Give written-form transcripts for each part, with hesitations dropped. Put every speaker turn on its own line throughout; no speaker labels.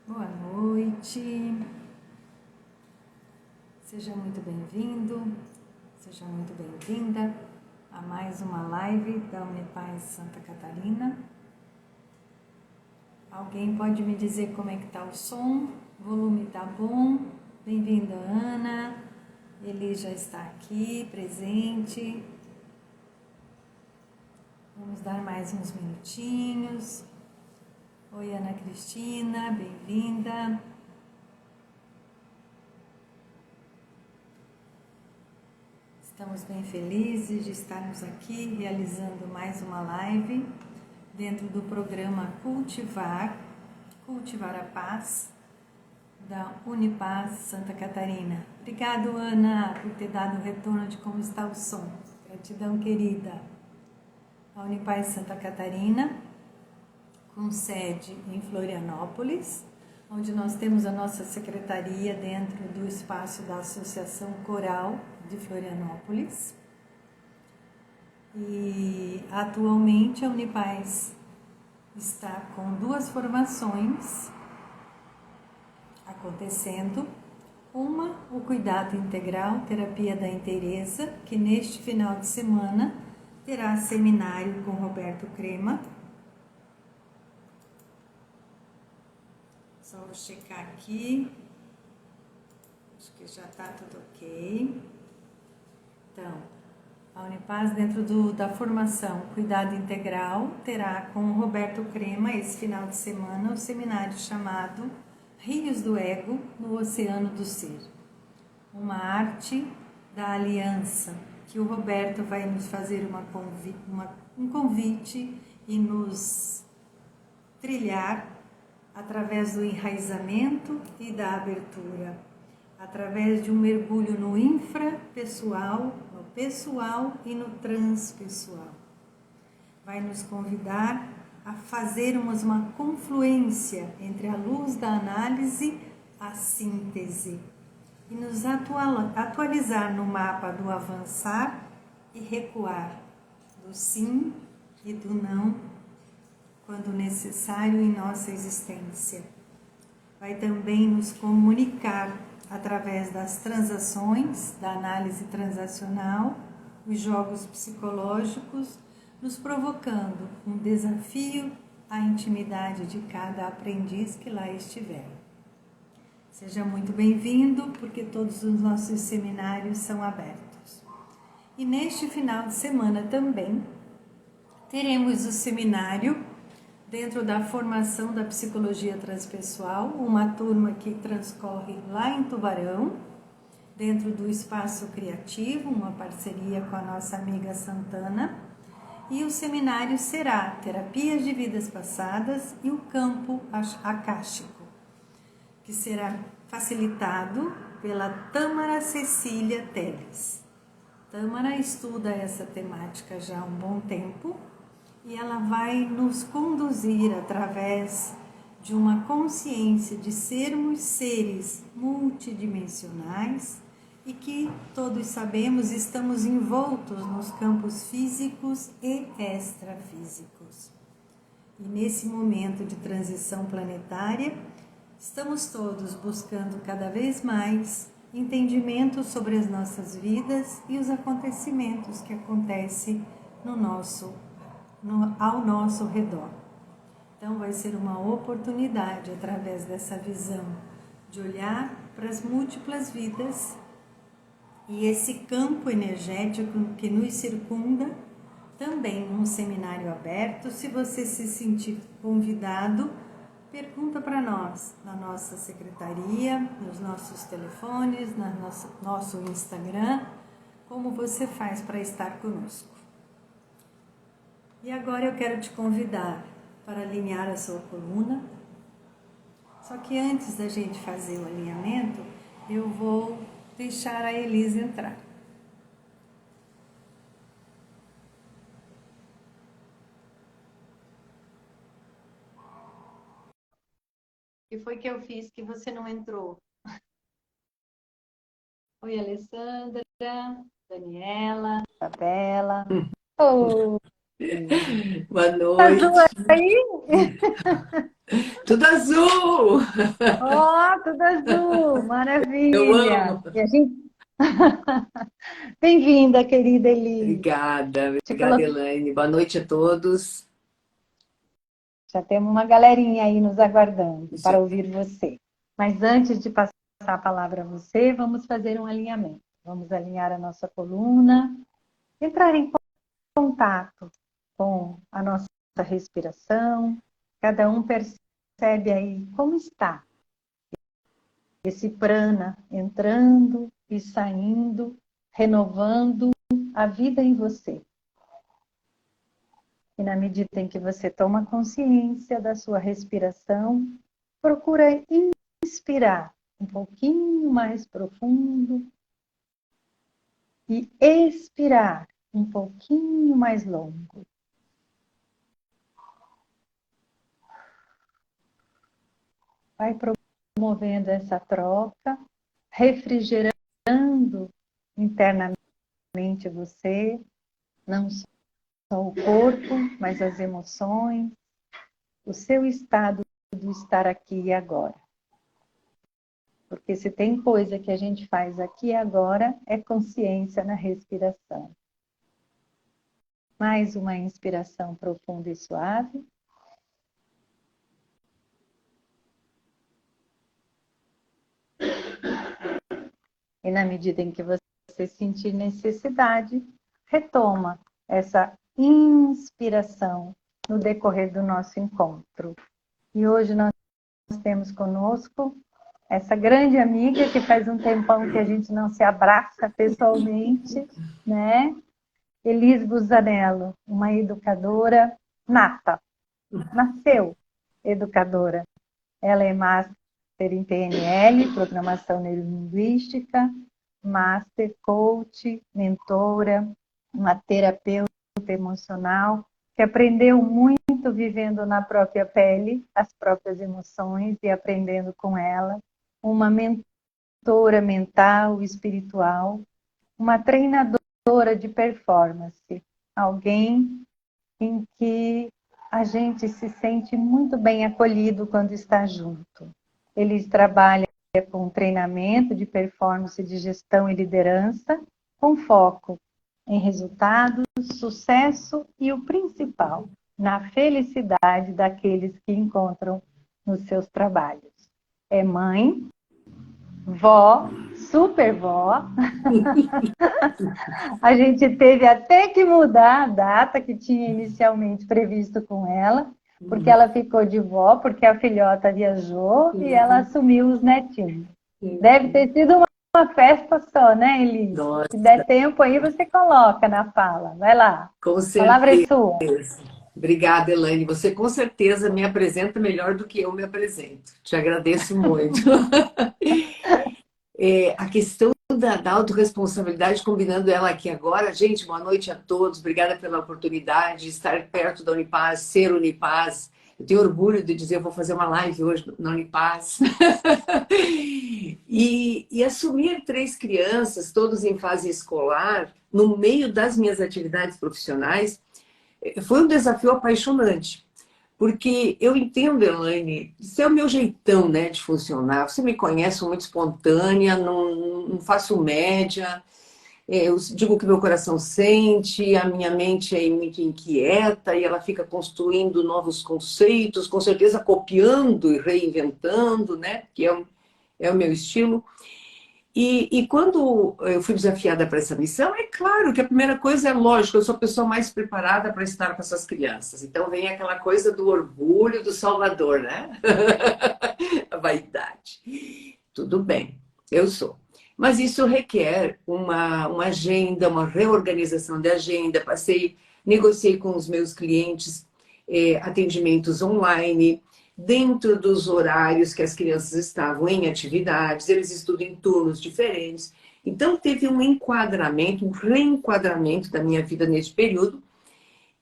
Boa noite, seja muito bem-vindo, seja muito bem-vinda a mais uma live da Unipaz Santa Catarina. Alguém pode me dizer como é que tá o som? O volume tá bom? Bem-vinda, Ana. Eli já está aqui, presente. Vamos dar mais uns minutinhos. Oi, Ana Cristina, bem-vinda. Estamos bem felizes de estarmos aqui realizando mais uma live dentro do programa Cultivar a Paz, da Unipaz Santa Catarina. Obrigado, Ana, por ter dado o retorno de como está o som. Gratidão, querida. A Unipaz Santa Catarina, com sede em Florianópolis, onde nós temos a nossa secretaria dentro do espaço da Associação Coral de Florianópolis. E atualmente a Unipaz está com 2 formações acontecendo. Uma, o cuidado integral, terapia da inteireza, que neste final de semana terá seminário com Roberto Crema. Só vou checar aqui. Acho que já está tudo ok. Então, a Unipaz, dentro da formação Cuidado Integral, terá com o Roberto Crema, esse final de semana, um seminário chamado Rios do Ego no Oceano do Ser. Uma arte da aliança, que o Roberto vai nos fazer um convite e nos trilhar através do enraizamento e da abertura, através de um mergulho no infrapessoal, no pessoal e no transpessoal. Vai nos convidar a fazermos uma confluência entre a luz da análise, a síntese, e nos atualizar no mapa do avançar e recuar, do sim e do não, quando necessário em nossa existência. Vai também nos comunicar através das transações, da análise transacional, os jogos psicológicos, nos provocando um desafio à intimidade de cada aprendiz que lá estiver. Seja muito bem-vindo, porque todos os nossos seminários são abertos. E neste final de semana também teremos o seminário dentro da formação da psicologia transpessoal, uma turma que transcorre lá em Tubarão, dentro do Espaço Criativo, uma parceria com a nossa amiga Santana. E o seminário será Terapias de Vidas Passadas e o Campo Acástico, que será facilitado pela Tâmara Cecília Teles. Tâmara estuda essa temática já há um bom tempo e ela vai nos conduzir através de uma consciência de sermos seres multidimensionais e que, todos sabemos, estamos envoltos nos campos físicos e extrafísicos. E nesse momento de transição planetária, estamos todos buscando cada vez mais entendimento sobre as nossas vidas e os acontecimentos que acontecem ao nosso redor. Então vai ser uma oportunidade, através dessa visão, de olhar para as múltiplas vidas e esse campo energético que nos circunda, também num seminário aberto. Se você se sentir convidado, pergunta para nós, na nossa secretaria, nos nossos telefones, no nosso Instagram, como você faz para estar conosco. E agora eu quero te convidar para alinhar a sua coluna. Só que antes da gente fazer o alinhamento, eu vou deixar a Elisa entrar. O que foi que eu fiz que você não entrou? Oi, Alessandra, Daniela, Isabela.
Oh,
Boa
azul
noite.
aí? Tudo azul!
Ó, tudo azul,
Eu
maravilha!
amo!
E a gente... Bem-vinda, querida Elis.
Obrigada,
Te
obrigada,
colo-
Elaine. Boa noite a todos.
Já temos uma galerinha aí nos aguardando
Já.
para ouvir você. Mas antes de passar a palavra a você, vamos fazer um alinhamento. Vamos alinhar a nossa coluna, entrar em contato com a nossa respiração. Cada um percebe aí como está esse prana entrando e saindo, renovando a vida em você. E na medida em que você toma consciência da sua respiração, procura inspirar um pouquinho mais profundo e expirar um pouquinho mais longo. Vai promovendo essa troca, refrigerando internamente você, não só o corpo, mas as emoções, o seu estado do estar aqui e agora. Porque se tem coisa que a gente faz aqui e agora, é consciência na respiração. Mais uma inspiração profunda e suave. E na medida em que você sentir necessidade, retoma essa inspiração no decorrer do nosso encontro. E hoje nós temos conosco essa grande amiga que faz um tempão que a gente não se abraça pessoalmente, né? Elis Busanello, uma educadora nata, nasceu educadora. Ela é master em PNL, Programação Neurolinguística, master coach, mentora, uma terapeuta emocional, que aprendeu muito vivendo na própria pele, as próprias emoções e aprendendo com ela, uma mentora mental, espiritual, uma treinadora de performance, alguém em que a gente se sente muito bem acolhido quando está junto. Eles trabalham com treinamento de performance de gestão e liderança, com foco em resultados, sucesso e o principal, na felicidade daqueles que encontram nos seus trabalhos. É mãe, vó, super vó. A gente teve até que mudar a data que tinha inicialmente previsto com ela, porque ela ficou de vó, porque a filhota viajou e ela assumiu os netinhos. Deve ter sido uma festa só, né, Elis? Se der
Nossa,
tempo aí, você coloca na fala. Vai lá. A
com
palavra é
certeza.
sua.
Obrigada, Elaine. Você com certeza me apresenta melhor do que eu me apresento. Te agradeço muito. A questão da autorresponsabilidade, combinando ela aqui agora. Gente, boa noite a todos. Obrigada pela oportunidade de estar perto da Unipaz, ser Unipaz. Eu tenho orgulho de dizer, eu vou fazer uma live hoje na Unipaz. E assumir três crianças, todos em fase escolar, no meio das minhas atividades profissionais, foi um desafio apaixonante. Porque eu entendo, Elaine, isso é o meu jeitão, né, de funcionar. Você me conhece, sou muito espontânea, não faço média. Eu digo que meu coração sente, a minha mente é muito inquieta e ela fica construindo novos conceitos, com certeza copiando e reinventando, né, que é o meu estilo. E quando eu fui desafiada para essa missão, é claro que a primeira coisa é lógico, eu sou a pessoa mais preparada para estar com essas crianças. Então vem aquela coisa do orgulho do Salvador, né? A vaidade. Tudo bem, eu sou. Mas isso requer uma agenda, uma reorganização de agenda. Negociei com os meus clientes atendimentos online, dentro dos horários que as crianças estavam em atividades, eles estudam em turnos diferentes. Então, teve um enquadramento, um reenquadramento da minha vida nesse período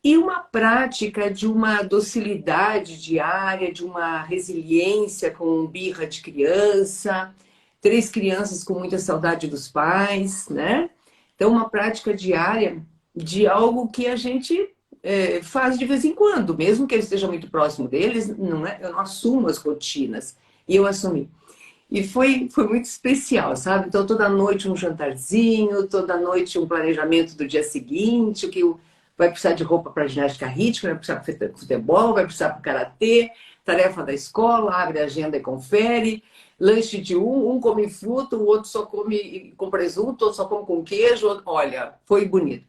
e uma prática de uma docilidade diária, de uma resiliência com birra de criança, três crianças com muita saudade dos pais, né? Então, uma prática diária de algo que a gente faz de vez em quando, mesmo que eu esteja muito próximo deles, não é, eu não assumo as rotinas. E eu assumi. E foi muito especial, sabe? Então, toda noite um jantarzinho, toda noite um planejamento do dia seguinte, o que vai precisar de roupa para ginástica rítmica, vai precisar para futebol, vai precisar para karatê, tarefa da escola, abre a agenda e confere, lanche de um come fruta, o outro só come com presunto, o outro só come com queijo. Olha, foi bonito.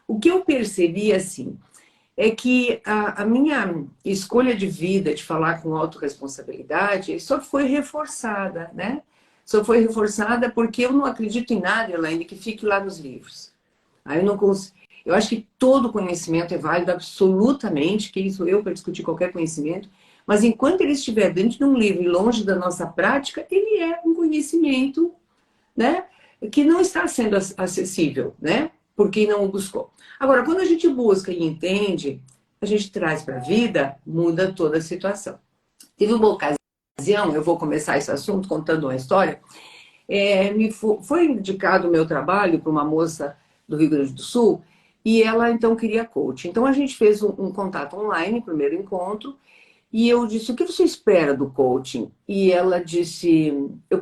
O que eu percebi, assim, é que a minha escolha de vida, de falar com autorresponsabilidade, só foi reforçada, né? Só foi reforçada porque eu não acredito em nada, Elaine, que fique lá nos livros. Aí eu não consigo. Eu acho que todo conhecimento é válido, absolutamente, quem sou eu para discutir qualquer conhecimento, mas enquanto ele estiver dentro de um livro e longe da nossa prática, ele é um conhecimento, né, que não está sendo acessível, né, por quem não o buscou. Agora, quando a gente busca e entende, a gente traz para a vida, muda toda a situação. Teve uma ocasião, eu vou começar esse assunto contando uma história, foi indicado o meu trabalho para uma moça do Rio Grande do Sul, e ela então queria coach. Então a gente fez um contato online, primeiro encontro, e eu disse, o que você espera do coaching? E ela disse,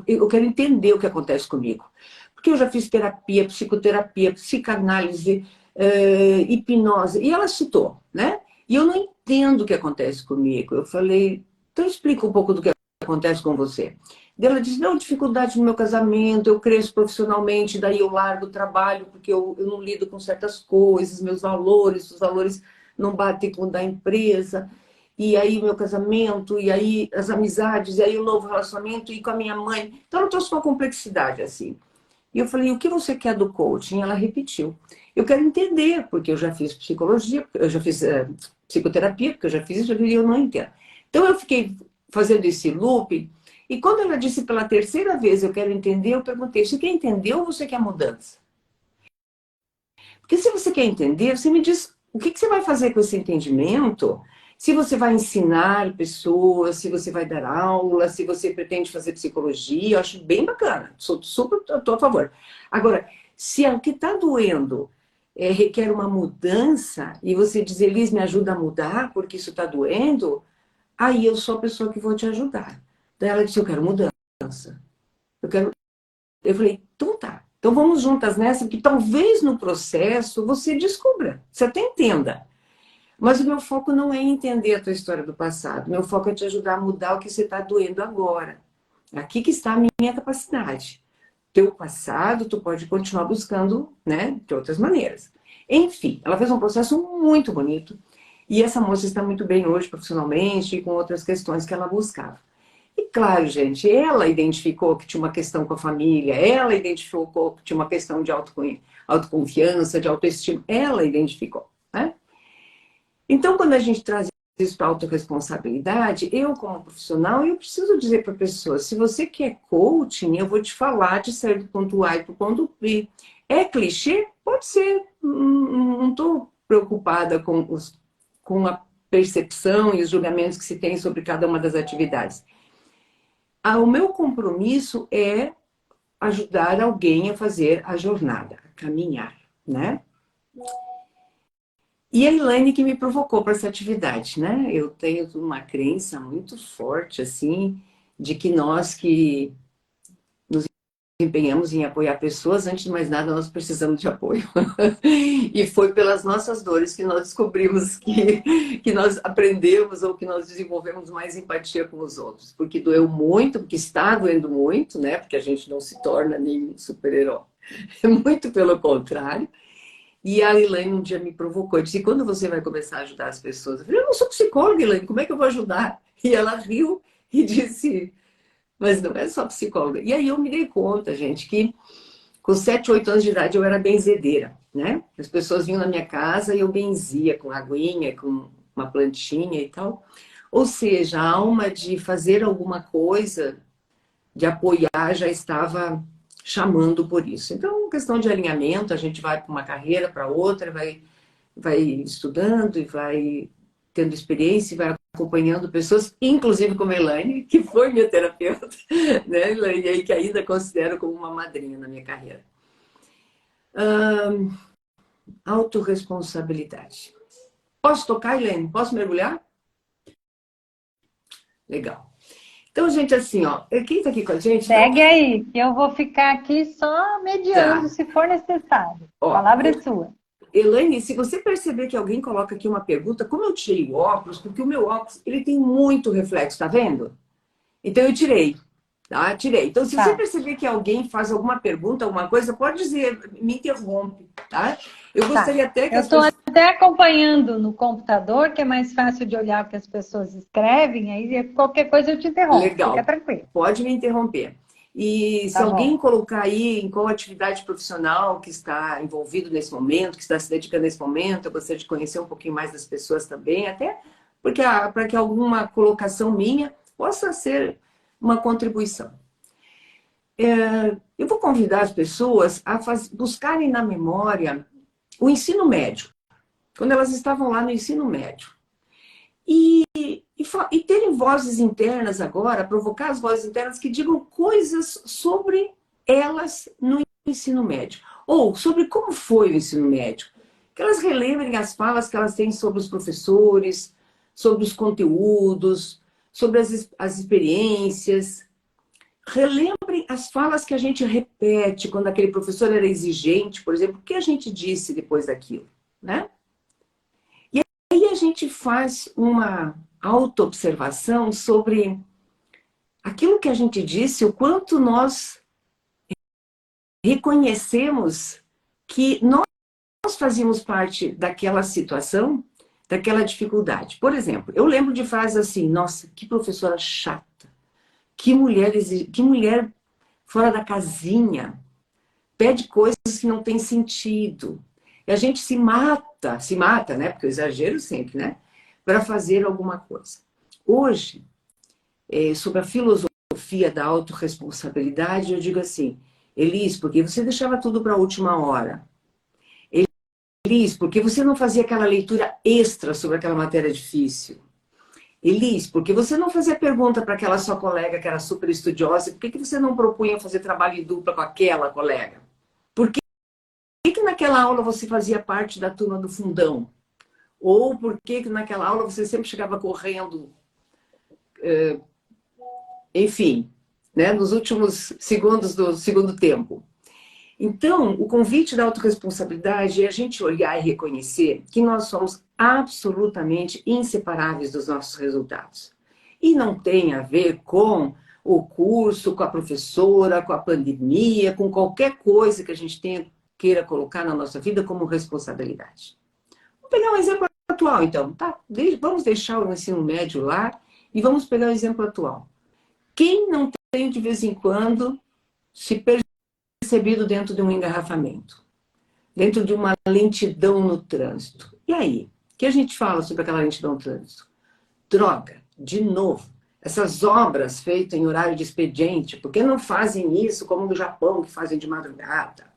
eu quero entender o que acontece comigo. Porque eu já fiz terapia, psicoterapia, psicanálise, hipnose. E ela citou, né? E eu não entendo o que acontece comigo. Eu falei, então explica um pouco do que acontece com você. E ela disse, não, dificuldade no meu casamento, eu cresço profissionalmente, daí eu largo o trabalho, porque eu não lido com certas coisas, meus valores, os valores não batem com o da empresa. E aí meu casamento, e aí as amizades, e aí o novo relacionamento, e com a minha mãe. Então ela trouxe uma complexidade, assim. E eu falei, o que você quer do coaching? Ela repetiu. Eu quero entender, porque eu já fiz psicologia, eu já fiz psicoterapia, porque eu já fiz isso, e eu não entendo. Então eu fiquei fazendo esse loop, e quando ela disse pela terceira vez, eu quero entender, eu perguntei, você quer entender ou você quer mudança? Porque se você quer entender, você me diz o que você vai fazer com esse entendimento, se você vai ensinar pessoas, se você vai dar aula, se você pretende fazer psicologia, eu acho bem bacana, sou super, estou a favor. Agora, se o que está doendo requer uma mudança, e você diz, Elis, me ajuda a mudar, porque isso está doendo, aí eu sou a pessoa que vou te ajudar. Daí ela disse, eu quero mudança. Eu quero. Eu falei, então tá. Então vamos juntas nessa, porque talvez no processo você descubra, você até entenda. Mas o meu foco não é entender a tua história do passado. Meu foco é te ajudar a mudar o que você está doendo agora. Aqui que está a minha capacidade. Teu passado, tu pode continuar buscando, né, de outras maneiras. Enfim, ela fez um processo muito bonito. E essa moça está muito bem hoje profissionalmente e com outras questões que ela buscava. E claro, gente, ela identificou que tinha uma questão com a família, ela identificou que tinha uma questão de autoconfiança, de autoestima, ela identificou, né? Então, quando a gente traz isso para a autorresponsabilidade, eu, como profissional, eu preciso dizer para a pessoa, se você quer coaching, eu vou te falar de sair do ponto A para o ponto B. É clichê? Pode ser. Não estou preocupada com a percepção e os julgamentos que se tem sobre cada uma das atividades. O meu compromisso é ajudar alguém a fazer a jornada, a caminhar, né? E a Elaine que me provocou para essa atividade, né? Eu tenho uma crença muito forte, assim, de que nós que nos empenhamos em apoiar pessoas, antes de mais nada, nós precisamos de apoio. E foi pelas nossas dores que nós descobrimos que nós aprendemos ou que nós desenvolvemos mais empatia com os outros. Porque doeu muito, porque está doendo muito, né? Porque a gente não se torna nem super-herói. Muito pelo contrário. E a Elaine um dia me provocou. Eu disse, quando você vai começar a ajudar as pessoas? Eu falei, eu não sou psicóloga, Elaine, como é que eu vou ajudar? E ela riu e disse, mas não é só psicóloga. E aí eu me dei conta, gente, que com 7, 8 anos de idade eu era benzedeira, né? As pessoas vinham na minha casa e eu benzia com aguinha, com uma plantinha e tal. Ou seja, a alma de fazer alguma coisa, de apoiar, já estava chamando por isso. Então, questão de alinhamento, a gente vai para uma carreira, para outra, vai estudando e vai tendo experiência e vai acompanhando pessoas, inclusive como a Elaine, que foi minha terapeuta, né, Elaine, e aí que ainda considero como uma madrinha na minha carreira. Autoresponsabilidade. Posso tocar, Helene? Posso mergulhar? Legal. Então, gente, assim, ó, quem tá aqui com a gente não
Segue aí, que eu vou ficar aqui só mediando
tá.
se for necessário. A
Ó,
palavra é sua.
Elaine, se você perceber que alguém coloca aqui uma pergunta, como eu tirei o óculos, porque o meu óculos, ele tem muito reflexo, tá vendo? Então eu tirei, tá? Tirei. Então se você
Tá,
perceber que alguém faz alguma pergunta, alguma coisa, pode dizer, me interrompe, tá? Eu
tá.
gostaria até que
Eu
as
estou
pessoas...
até acompanhando no computador, que é mais fácil de olhar o que as pessoas escrevem, aí qualquer coisa eu te interrompo, fica
Legal,
tranquilo.
pode me interromper. E se
Tá
alguém
bom.
colocar aí em qual atividade profissional que está envolvido nesse momento, que está se dedicando nesse momento, eu gostaria de conhecer um pouquinho mais das pessoas também, até porque para que alguma colocação minha possa ser uma contribuição. Eu vou convidar as pessoas a buscarem na memória o ensino médio, quando elas estavam lá no ensino médio. E terem vozes internas agora, provocar as vozes internas que digam coisas sobre elas no ensino médio. Ou sobre como foi o ensino médio. Que elas relembrem as falas que elas têm sobre os professores, sobre os conteúdos, sobre as experiências. Relembrem as falas que a gente repete quando aquele professor era exigente, por exemplo, o que a gente disse depois daquilo, né? E aí a gente faz uma autoobservação sobre aquilo que a gente disse, o quanto nós reconhecemos que nós fazíamos parte daquela situação, daquela dificuldade. Por exemplo, eu lembro de frases assim: nossa, que professora chata, que mulher fora da casinha, pede coisas que não têm sentido. E a gente se mata, né? Porque eu exagero sempre, né? Para fazer alguma coisa. Hoje, sobre a filosofia da autorresponsabilidade, eu digo assim: Elis, porque você deixava tudo para a última hora? Elis, porque você não fazia aquela leitura extra sobre aquela matéria difícil? Elis, porque você não fazia pergunta para aquela sua colega que era super estudiosa? Por que você não propunha fazer trabalho em dupla com aquela colega? Por que naquela aula você fazia parte da turma do fundão? Ou por que naquela aula você sempre chegava correndo, enfim, né, nos últimos segundos do segundo tempo? Então, o convite da autorresponsabilidade é a gente olhar e reconhecer que nós somos absolutamente inseparáveis dos nossos resultados. E não tem a ver com o curso, com a professora, com a pandemia, com qualquer coisa que a gente queira colocar na nossa vida como responsabilidade. Vou pegar um exemplo atual, então. Tá? Vamos deixar o ensino médio lá e vamos pegar o exemplo atual. Quem não tem, de vez em quando, se percebido dentro de um engarrafamento, dentro de uma lentidão no trânsito? E aí? O que a gente fala sobre aquela lentidão no trânsito? Droga, de novo. Essas obras feitas em horário de expediente, por que não fazem isso como no Japão, que fazem de madrugada?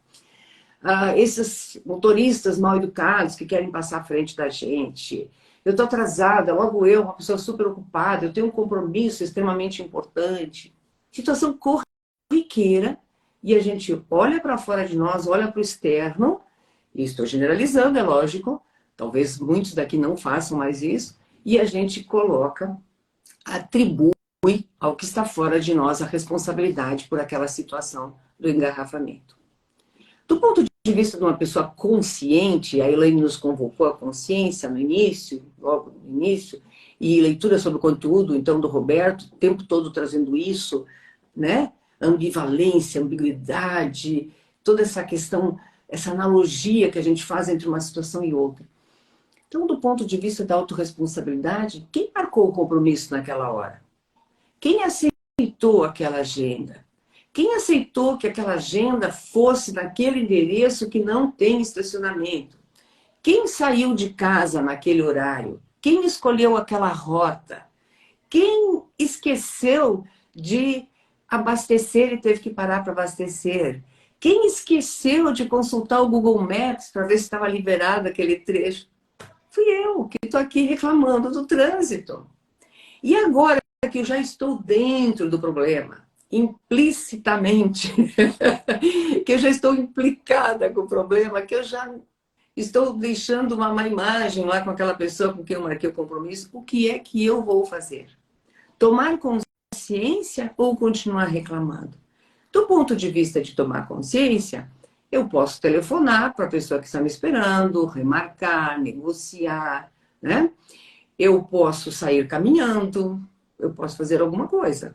Esses motoristas mal educados que querem passar à frente da gente. Eu estou atrasada, logo eu, uma pessoa super ocupada, eu tenho um compromisso extremamente importante. Situação corriqueira, e a gente olha para fora de nós, olha para o externo, e estou generalizando, é lógico, talvez muitos daqui não façam mais isso, e a gente coloca, atribui ao que está fora de nós a responsabilidade por aquela situação do engarrafamento. Do ponto de vista de uma pessoa consciente, a Elaine nos convocou a consciência no início, logo no início, e leitura sobre o conteúdo, então, do Roberto, o tempo todo trazendo isso, né? Ambivalência, ambiguidade, toda essa questão, essa analogia que a gente faz entre uma situação e outra. Então, do ponto de vista da autorresponsabilidade, quem marcou o compromisso naquela hora? Quem aceitou aquela agenda? Quem aceitou que aquela agenda fosse naquele endereço que não tem estacionamento? Quem saiu de casa naquele horário? Quem escolheu aquela rota? Quem esqueceu de abastecer e teve que parar para abastecer? Quem esqueceu de consultar o Google Maps para ver se estava liberado aquele trecho? Fui eu que estou aqui reclamando do trânsito. E agora que eu já estou dentro do problema, implicitamente, que eu já estou implicada com o problema, que eu já Estou deixando uma má imagem lá com aquela pessoa com quem eu marquei o compromisso. O que é que eu vou fazer? Tomar consciência ou continuar reclamando? Do ponto de vista de tomar consciência, eu posso telefonar para a pessoa que está me esperando, remarcar, negociar, né? Eu posso sair caminhando, eu posso fazer alguma coisa,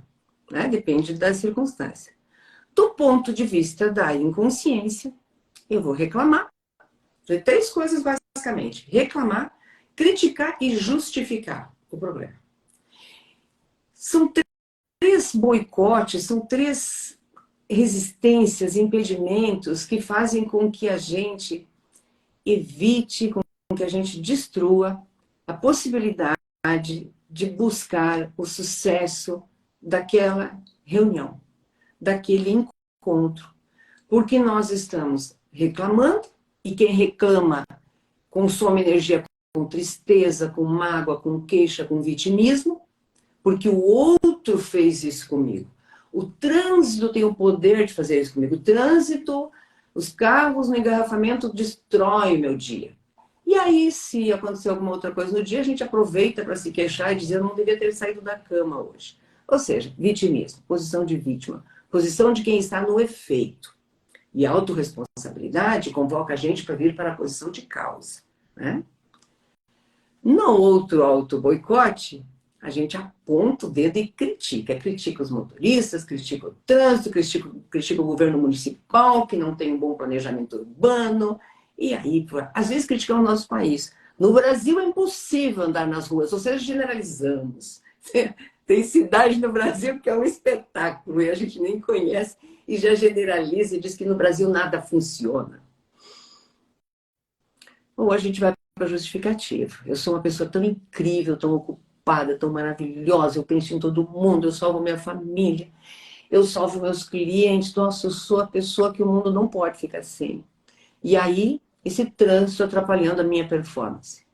né? Depende da circunstância. Do ponto de vista da inconsciência, eu vou reclamar. Tem 3 coisas basicamente: reclamar, criticar e justificar o problema. São 3 boicotes, são 3 resistências, impedimentos que fazem com que a gente evite, com que a gente destrua a possibilidade de buscar o sucesso daquela reunião, daquele encontro. Porque nós estamos reclamando, e quem reclama consome energia com tristeza, com mágoa, com queixa, com vitimismo, porque o outro fez isso comigo. O trânsito tem o poder de fazer isso comigo. O trânsito, os carros no engarrafamento destrói o meu dia. E aí, se acontecer alguma outra coisa no dia, a gente aproveita para se queixar e dizer: eu não devia ter saído da cama hoje. Ou seja, vitimismo, posição de vítima, posição de quem está no efeito. E a autorresponsabilidade convoca a gente para vir para a posição de causa, né? No outro auto-boicote, a gente aponta o dedo e critica. Critica os motoristas, critica o trânsito, critica o governo municipal, que não tem um bom planejamento urbano. E aí, às vezes criticamos o nosso país. No Brasil é impossível andar nas ruas, ou seja, generalizamos. Tem cidade no Brasil que é um espetáculo e a gente nem conhece e já generaliza e diz que no Brasil nada funciona. Ou a gente vai para a justificativa. Eu sou uma pessoa tão incrível, tão ocupada, tão maravilhosa, eu penso em todo mundo, eu salvo minha família, eu salvo meus clientes, nossa, eu sou a pessoa que o mundo não pode ficar sem. E aí, esse trânsito atrapalhando a minha performance.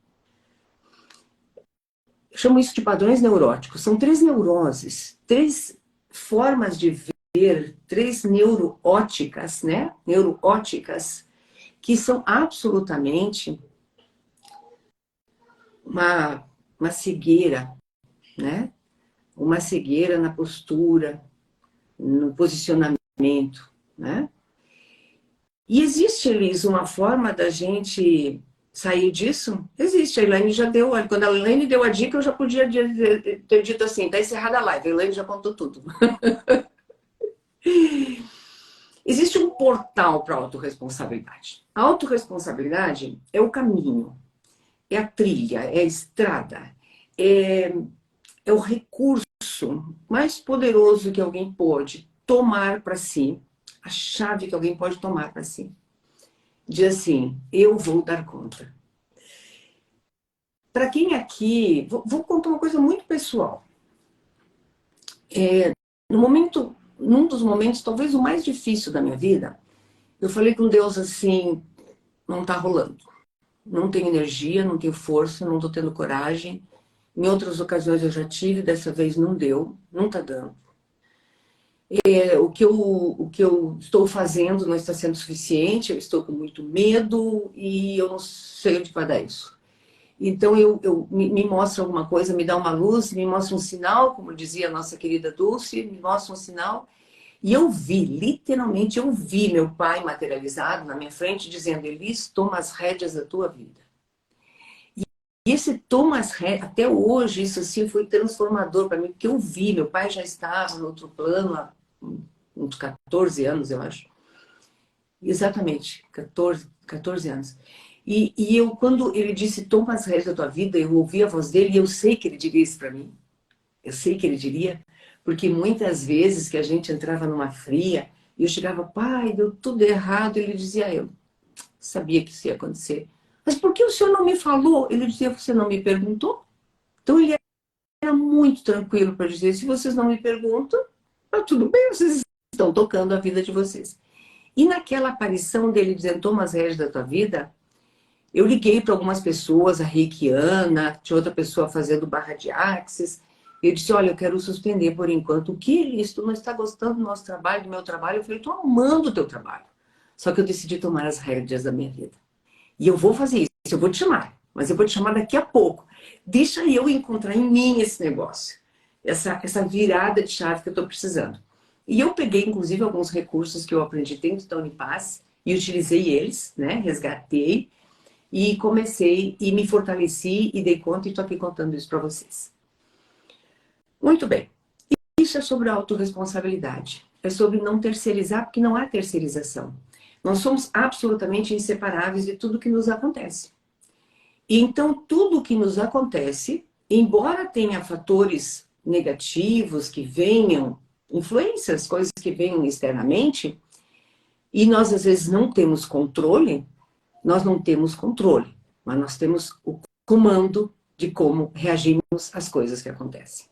Eu chamo isso de padrões neuróticos. São 3 neuroses, 3 formas de ver, 3 neuroóticas, né? Neuroóticas, que são absolutamente uma cegueira, né? Uma cegueira na postura, no posicionamento, né? E existe, Elis, uma forma da gente sair disso? Existe. A Elaine já deu. Quando a Elaine deu a dica, eu já podia ter dito assim: tá encerrada a live. A Elaine já contou tudo. Existe um portal para a autorresponsabilidade. A autorresponsabilidade é o caminho, é a trilha, é a estrada, é o recurso mais poderoso que alguém pode tomar para si, a chave que alguém pode tomar para si. Diz assim: eu vou dar conta. Para quem aqui, vou contar uma coisa muito pessoal. Num dos momentos, talvez o mais difícil da minha vida, eu falei com Deus assim: não está rolando. Não tenho energia, não tenho força, não estou tendo coragem. Em outras ocasiões eu já tive, dessa vez não deu, não está dando. O que eu estou fazendo não está sendo suficiente, eu estou com muito medo e eu não sei onde vai dar isso. Então me mostra alguma coisa, me dá uma luz, me mostra um sinal, como dizia a nossa querida Dulce, me mostra um sinal. E eu vi, literalmente eu vi meu pai materializado na minha frente dizendo: Elis, toma as rédeas da tua vida. E esse toma as rédeas, até hoje, isso assim foi transformador para mim, porque eu vi, meu pai já estava no outro plano há uns 14 anos, eu acho. Exatamente, 14 anos. E eu, quando ele disse: toma as rédeas da tua vida, eu ouvi a voz dele e eu sei que ele diria isso para mim. Eu sei que ele diria, porque muitas vezes que a gente entrava numa fria e eu chegava: pai, deu tudo errado. Ele dizia: eu sabia que isso ia acontecer. Mas por que o senhor não me falou? Ele dizia: você não me perguntou? Então ele era muito tranquilo para dizer: se vocês não me perguntam, tá tudo bem, vocês estão tocando a vida de vocês. E naquela aparição dele dizendo: toma as rédeas da tua vida, eu liguei para algumas pessoas, a reikiana, tinha outra pessoa fazendo barra de axis. Eu disse: olha, eu quero suspender por enquanto. O que, Elis? Tu não está gostando do nosso trabalho, do meu trabalho? Eu falei: estou amando o teu trabalho. Só que eu decidi tomar as rédeas da minha vida. E eu vou fazer isso, eu vou te chamar. Mas eu vou te chamar daqui a pouco. Deixa eu encontrar em mim esse negócio. Essa virada de chave que eu estou precisando. E eu peguei, inclusive, alguns recursos que eu aprendi dentro da Unipaz e utilizei eles, né? Resgatei e comecei e me fortaleci e dei conta e estou aqui contando isso para vocês. Muito bem. Isso é sobre a autorresponsabilidade. É sobre não terceirizar, porque não há terceirização. Nós somos absolutamente inseparáveis de tudo que nos acontece. E então, tudo que nos acontece, embora tenha fatores negativos que venham, influências, coisas que venham externamente, e nós às vezes não temos controle, nós não temos controle, mas nós temos o comando de como reagimos às coisas que acontecem.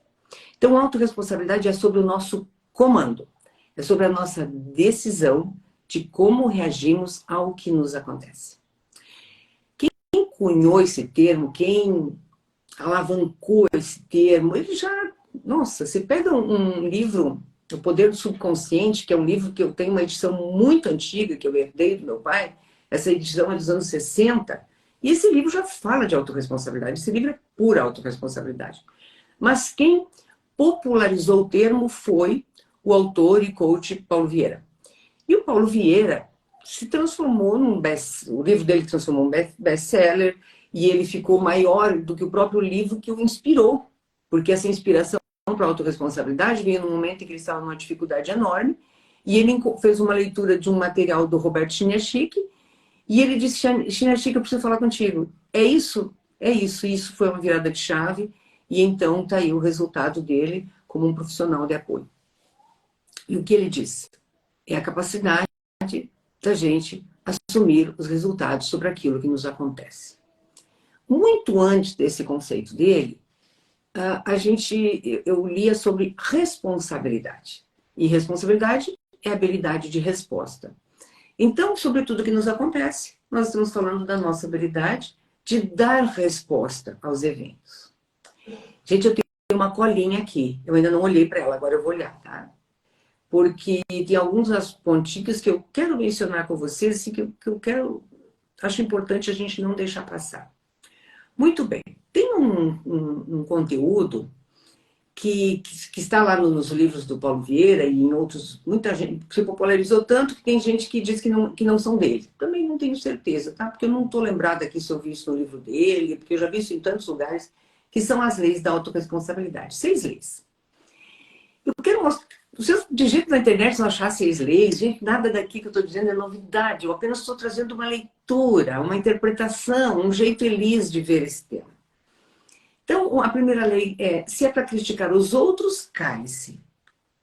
Então, a autorresponsabilidade é sobre o nosso comando, é sobre a nossa decisão de como reagimos ao que nos acontece. Quem cunhou esse termo, quem alavancou esse termo, ele já... Nossa, você pega um livro, O Poder do Subconsciente, que é um livro que eu tenho uma edição muito antiga, que eu herdei do meu pai, essa edição é dos anos 60, e esse livro já fala de autorresponsabilidade, esse livro é pura autorresponsabilidade. Mas quem popularizou o termo foi o autor e coach Paulo Vieira. E o Paulo Vieira se transformou o livro dele transformou num best-seller, e ele ficou maior do que o próprio livro que o inspirou, porque essa inspiração para a autorresponsabilidade vinha num momento em que ele estava numa dificuldade enorme, e ele fez uma leitura de um material do Roberto Chiniachik, e ele disse: Chiniachik, eu preciso falar contigo. Isso foi uma virada de chave, e então está aí o resultado dele como um profissional de apoio. E o que ele disse? É a capacidade da gente assumir os resultados sobre aquilo que nos acontece. Muito antes desse conceito dele, eu lia sobre responsabilidade. E responsabilidade é habilidade de resposta. Então, sobre tudo que nos acontece, nós estamos falando da nossa habilidade de dar resposta aos eventos. Gente, eu tenho uma colinha aqui. Eu ainda não olhei para ela, agora eu vou olhar, tá? Porque tem algumas pontinhas que eu quero mencionar com vocês, assim, que eu acho importante a gente não deixar passar. Muito bem. Tem um conteúdo que está lá nos livros do Paulo Vieira e em outros, muita gente se popularizou tanto que tem gente que diz que não são dele. Também não tenho certeza, tá? Porque eu não estou lembrada aqui se eu vi isso no livro dele, porque eu já vi isso em tantos lugares, que são as leis da autorresponsabilidade. 6 leis. Eu quero mostrar. Se eu digito na internet não achar 6 leis, gente, nada daqui que eu estou dizendo é novidade. Eu apenas estou trazendo uma leitura, uma interpretação, um jeito feliz de ver esse tema. Então, a primeira lei é: se é para criticar os outros, cale-se.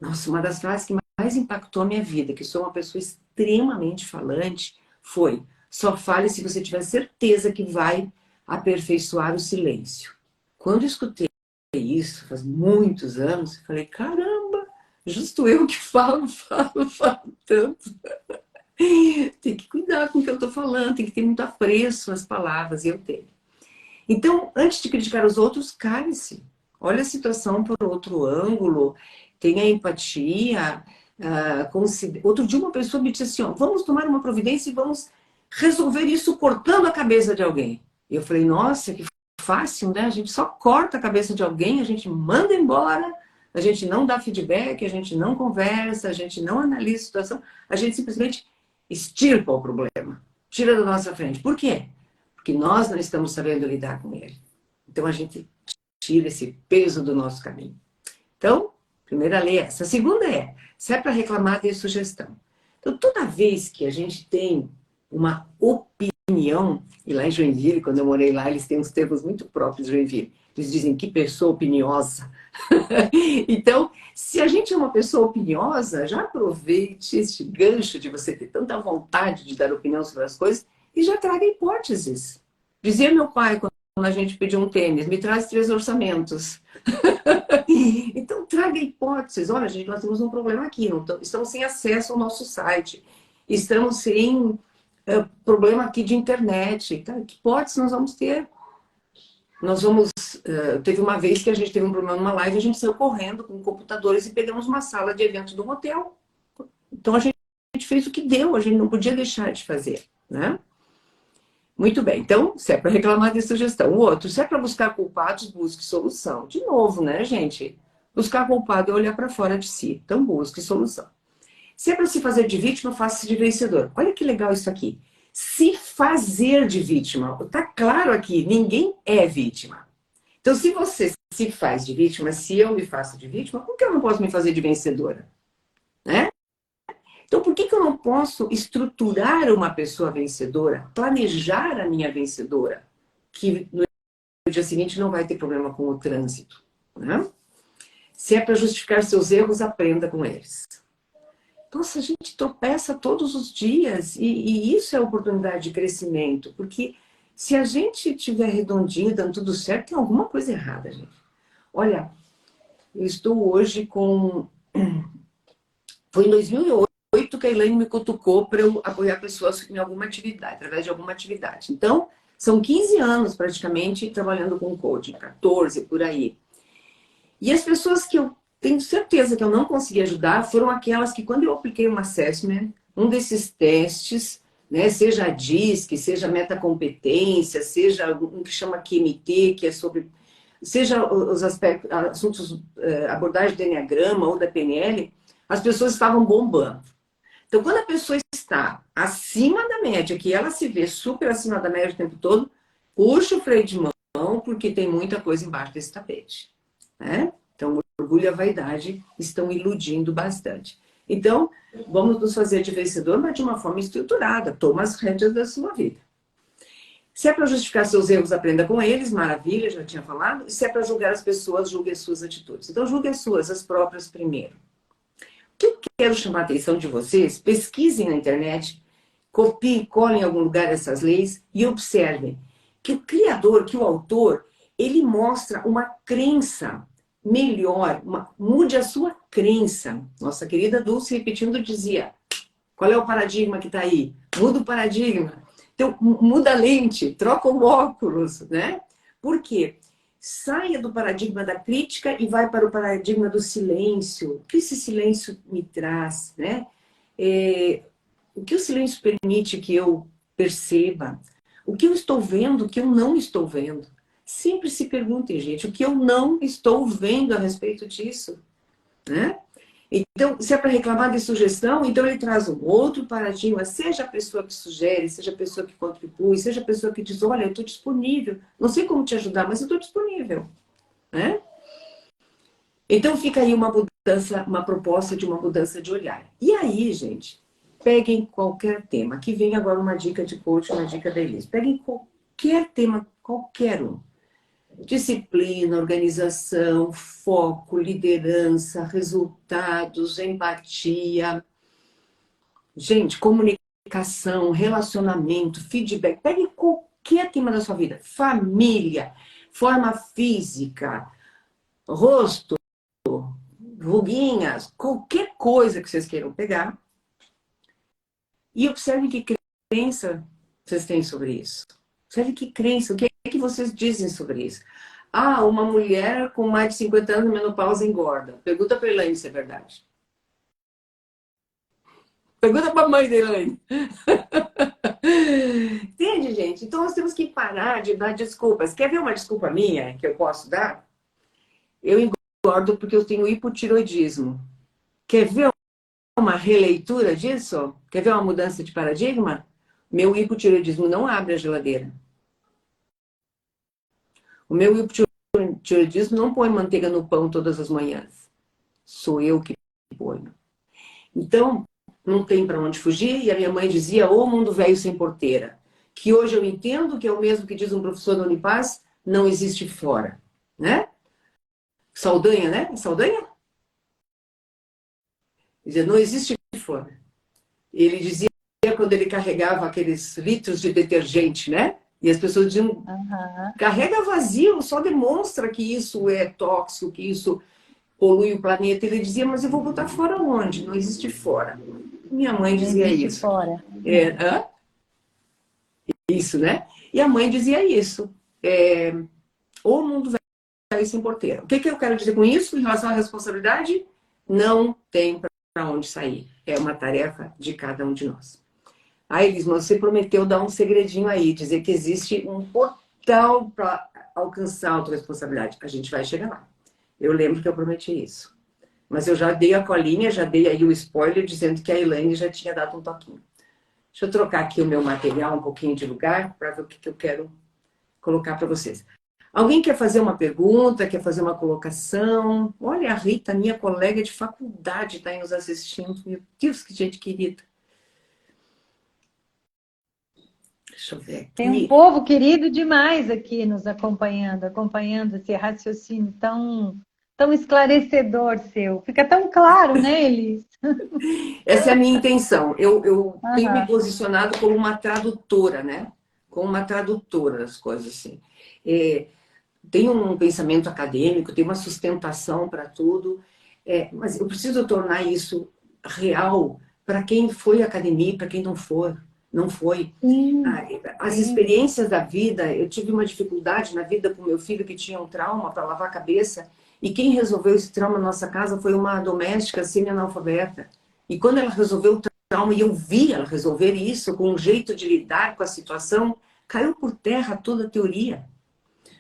Nossa, uma das frases que mais impactou a minha vida, que sou uma pessoa extremamente falante, foi: só fale se você tiver certeza que vai aperfeiçoar o silêncio. Quando eu escutei isso, faz muitos anos, eu falei: caramba, justo eu que falo tanto. Tem que cuidar com o que eu estou falando, tem que ter muito apreço nas palavras, e eu tenho. Então, antes de criticar os outros, cale-se. Olha a situação por outro ângulo, tenha empatia. Outro dia uma pessoa me disse assim: ó, vamos tomar uma providência e vamos resolver isso cortando a cabeça de alguém. E eu falei: nossa, que fácil, né? A gente só corta a cabeça de alguém, a gente manda embora, a gente não dá feedback, a gente não conversa, a gente não analisa a situação, a gente simplesmente extirpa o problema, tira da nossa frente. Por quê? Porque nós não estamos sabendo lidar com ele. Então, a gente tira esse peso do nosso caminho. Então, primeira lei é essa. A segunda é: se é para reclamar, dê sugestão. Então, toda vez que a gente tem uma opinião, e lá em Joinville, quando eu morei lá, eles têm uns termos muito próprios de Joinville. Eles dizem: que pessoa opiniosa. Então, se a gente é uma pessoa opiniosa, já aproveite este gancho de você ter tanta vontade de dar opinião sobre as coisas e já traga hipóteses. Dizia meu pai, quando a gente pediu um tênis: me traz 3 orçamentos. Então, traga hipóteses. Olha, gente, nós temos um problema aqui. Estamos sem acesso ao nosso site. Estamos sem problema aqui de internet. Tá? Que hipóteses nós vamos ter? Teve uma vez que a gente teve um problema numa live, a gente saiu correndo com computadores e pegamos uma sala de eventos do hotel. Então, a gente fez o que deu, a gente não podia deixar de fazer, né? Muito bem. Então, se é para reclamar de sugestão. O outro, se é para buscar culpados, busque solução. De novo, né, gente? Buscar culpado é olhar para fora de si. Então, busque solução. Se é para se fazer de vítima, faça-se de vencedor. Olha que legal isso aqui. Se fazer de vítima. Tá claro aqui, ninguém é vítima. Então, se você se faz de vítima, se eu me faço de vítima, por que eu não posso me fazer de vencedora? Né? Então, por que eu não posso estruturar uma pessoa vencedora, planejar a minha vencedora, que no dia seguinte não vai ter problema com o trânsito? Né? Se é para justificar seus erros, aprenda com eles. Nossa, a gente tropeça todos os dias e isso é oportunidade de crescimento, porque se a gente tiver redondinho, dando tudo certo, tem alguma coisa errada, gente. Olha, eu estou hoje com... Foi em 2008 que a Elaine me cutucou para eu apoiar pessoas em alguma atividade, através de alguma atividade. Então, são 15 anos praticamente trabalhando com coaching, 14 por aí. E as pessoas que eu tenho certeza que eu não consegui ajudar foram aquelas que, quando eu apliquei um assessment, um desses testes, né, seja a DISC, seja a metacompetência, seja um que chama QMT, que é sobre... Seja os aspectos, assuntos, abordagem do Enneagrama ou da PNL, as pessoas estavam bombando. Então, quando a pessoa está acima da média, que ela se vê super acima da média o tempo todo, puxa o freio de mão, porque tem muita coisa embaixo desse tapete. Né? Então, o orgulho e a vaidade estão iludindo bastante. Então, vamos nos fazer de vencedor, mas de uma forma estruturada. Toma as rédeas da sua vida. Se é para justificar seus erros, aprenda com eles, maravilha, já tinha falado. E se é para julgar as pessoas, julgue as suas atitudes. Então, julgue as suas, as próprias primeiro. O que eu quero chamar a atenção de vocês, pesquisem na internet, copiem, colhem em algum lugar essas leis e observem que o criador, que o autor, ele mostra uma crença melhor, mude a sua crença. Nossa querida Dulce, repetindo, dizia, qual é o paradigma que está aí? Muda o paradigma. Então, muda a lente, troca o óculos, né? Por quê? Saia do paradigma da crítica e vai para o paradigma do silêncio. O que esse silêncio me traz, né? O que o silêncio permite que eu perceba? O que eu estou vendo, o que eu não estou vendo? Sempre se perguntem, gente, o que eu não estou vendo a respeito disso, né? Então, se é para reclamar de sugestão, então ele traz um outro paradigma, seja a pessoa que sugere, seja a pessoa que contribui, seja a pessoa que diz, olha, eu estou disponível, não sei como te ajudar, mas eu estou disponível, né? Então fica aí uma mudança, uma proposta de uma mudança de olhar. E aí, gente, peguem qualquer tema. Aqui vem agora uma dica de coach, uma dica da Elis. Peguem qualquer tema, qualquer um. Disciplina, organização, foco, liderança, resultados, empatia. Gente, comunicação, relacionamento, feedback. Pegue qualquer tema da sua vida. Família, forma física, rosto, ruguinhas, qualquer coisa que vocês queiram pegar. E observe que crença vocês têm sobre isso. Observe que crença, o que é que vocês dizem sobre isso. Ah, uma mulher com mais de 50 anos, menopausa, engorda. Pergunta para a Elaine se é verdade. Pergunta para a mãe da Elaine. Entende, gente? Então nós temos que parar de dar desculpas. Quer ver uma desculpa minha que eu posso dar? Eu engordo porque eu tenho hipotiroidismo. Quer ver uma releitura disso? Quer ver uma mudança de paradigma? Meu hipotireoidismo não abre a geladeira. O meu hipotireoidismo não põe manteiga no pão todas as manhãs. Sou eu que ponho. Então, não tem para onde fugir. E a minha mãe dizia, ô mundo velho sem porteira. Que hoje eu entendo que é o mesmo que diz um professor da Unipaz, não existe fora. Né? Saldanha, né? Saldanha? Dizia, não existe fora. Ele dizia quando ele carregava aqueles litros de detergente, né? E as pessoas diziam, carrega vazio, só demonstra que isso é tóxico, que isso polui o planeta. Ele dizia, mas eu vou botar fora onde? Não existe fora. Minha mãe dizia isso.
Fora.
Isso, né? E a mãe dizia isso. O mundo vai sem porteira. O que eu quero dizer com isso em relação à responsabilidade? Não tem para onde sair. É uma tarefa de cada um de nós. Aí, Elis, você prometeu dar um segredinho aí, dizer que existe um portal para alcançar a autorresponsabilidade. A gente vai chegar lá. Eu lembro que eu prometi isso. Mas eu já dei a colinha, já dei aí o spoiler, dizendo que a Elaine já tinha dado um toquinho. Deixa eu trocar aqui o meu material um pouquinho de lugar para ver o que eu quero colocar para vocês. Alguém quer fazer uma pergunta, quer fazer uma colocação? Olha, a Rita, minha colega de faculdade, está aí nos assistindo. Meu Deus, que gente querida. Deixa eu ver
Tem um
aqui.
povo querido demais aqui nos acompanhando esse raciocínio tão esclarecedor seu. Fica tão claro, né, Elis?
Essa é a minha intenção. Eu tenho me
Aham.
posicionado como uma tradutora, né? Como uma tradutora das coisas, assim. Tenho um pensamento acadêmico, tenho uma sustentação para tudo, mas eu preciso tornar isso real para quem foi à academia, para quem não for, não foi.
Sim,
As
sim.
experiências da vida, eu tive uma dificuldade na vida com meu filho que tinha um trauma para lavar a cabeça, e quem resolveu esse trauma na nossa casa foi uma doméstica semi-analfabeta. E quando ela resolveu o trauma, e eu vi ela resolver isso com um jeito de lidar com a situação, caiu por terra toda a teoria.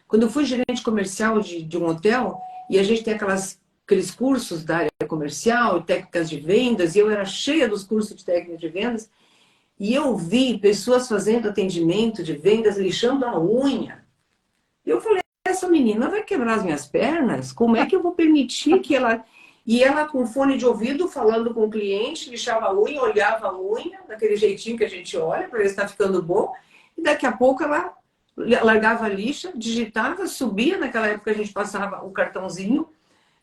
Quando eu fui gerente comercial de um hotel, e a gente tem aqueles cursos da área comercial, técnicas de vendas, e eu era cheia dos cursos de técnicas de vendas, e eu vi pessoas fazendo atendimento de vendas lixando a unha. Eu falei, essa menina vai quebrar as minhas pernas? Como é que eu vou permitir que ela... E ela com fone de ouvido, falando com o cliente, lixava a unha, olhava a unha, daquele jeitinho que a gente olha, para ver se está ficando bom. E daqui a pouco ela largava a lixa, digitava, subia. Naquela época a gente passava o cartãozinho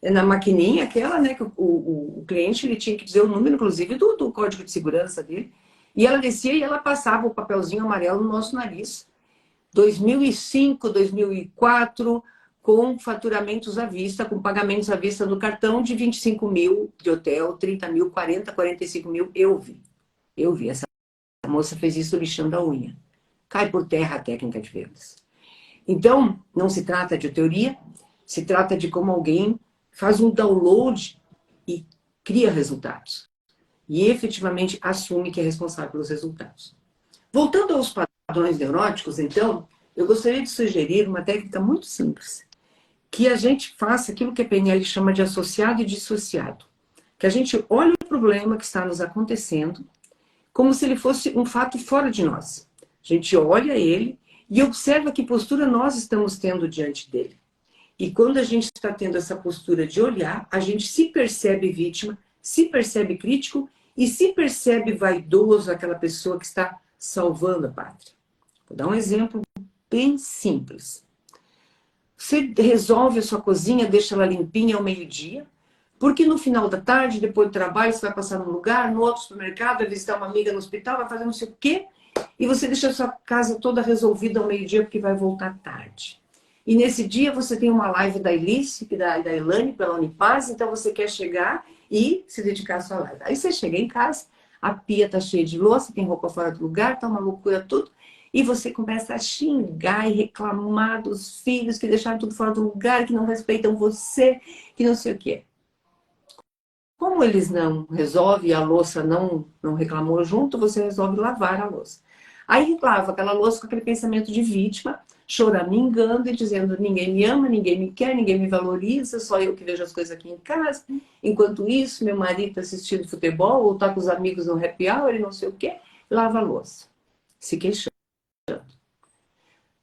na maquininha, aquela, né, que o cliente ele tinha que dizer o número, inclusive, do código de segurança dele. E ela descia e ela passava o papelzinho amarelo no nosso nariz. 2005, 2004, com faturamentos à vista, com pagamentos à vista no cartão de 25 mil de hotel, 30 mil, 40, 45 mil. Eu vi. Essa moça fez isso lixando a unha. Cai por terra a técnica de vendas. Então, não se trata de teoria, se trata de como alguém faz um download e cria resultados. E efetivamente assume que é responsável pelos resultados. Voltando aos padrões neuróticos, então, eu gostaria de sugerir uma técnica muito simples. Que a gente faça aquilo que a PNL chama de associado e dissociado. Que a gente olhe o problema que está nos acontecendo como se ele fosse um fato fora de nós. A gente olha ele e observa que postura nós estamos tendo diante dele. E quando a gente está tendo essa postura de olhar, a gente se percebe vítima, se percebe crítico e se percebe vaidoso, aquela pessoa que está salvando a pátria. Vou dar um exemplo bem simples. Você resolve a sua cozinha, deixa ela limpinha ao meio-dia, porque no final da tarde, depois do trabalho, você vai passar num lugar, no outro supermercado, vai visitar uma amiga no hospital, vai fazer não sei o quê, e você deixa a sua casa toda resolvida ao meio-dia, porque vai voltar tarde. E nesse dia você tem uma live da Elice, da Elane, pela Unipaz, então você quer chegar e se dedicar à sua live. Aí você chega em casa, a pia tá cheia de louça, tem roupa fora do lugar, tá uma loucura tudo, e você começa a xingar e reclamar dos filhos que deixaram tudo fora do lugar, que não respeitam você, que não sei o quê. Como eles não resolvem e a louça não reclamou junto, você resolve lavar a louça. Aí lava aquela louça com aquele pensamento de vítima, choramingando e dizendo: ninguém me ama, ninguém me quer, ninguém me valoriza, só eu que vejo as coisas aqui em casa. Enquanto isso, meu marido está assistindo futebol ou está com os amigos no happy hour e não sei o quê, lava a louça, se queixando.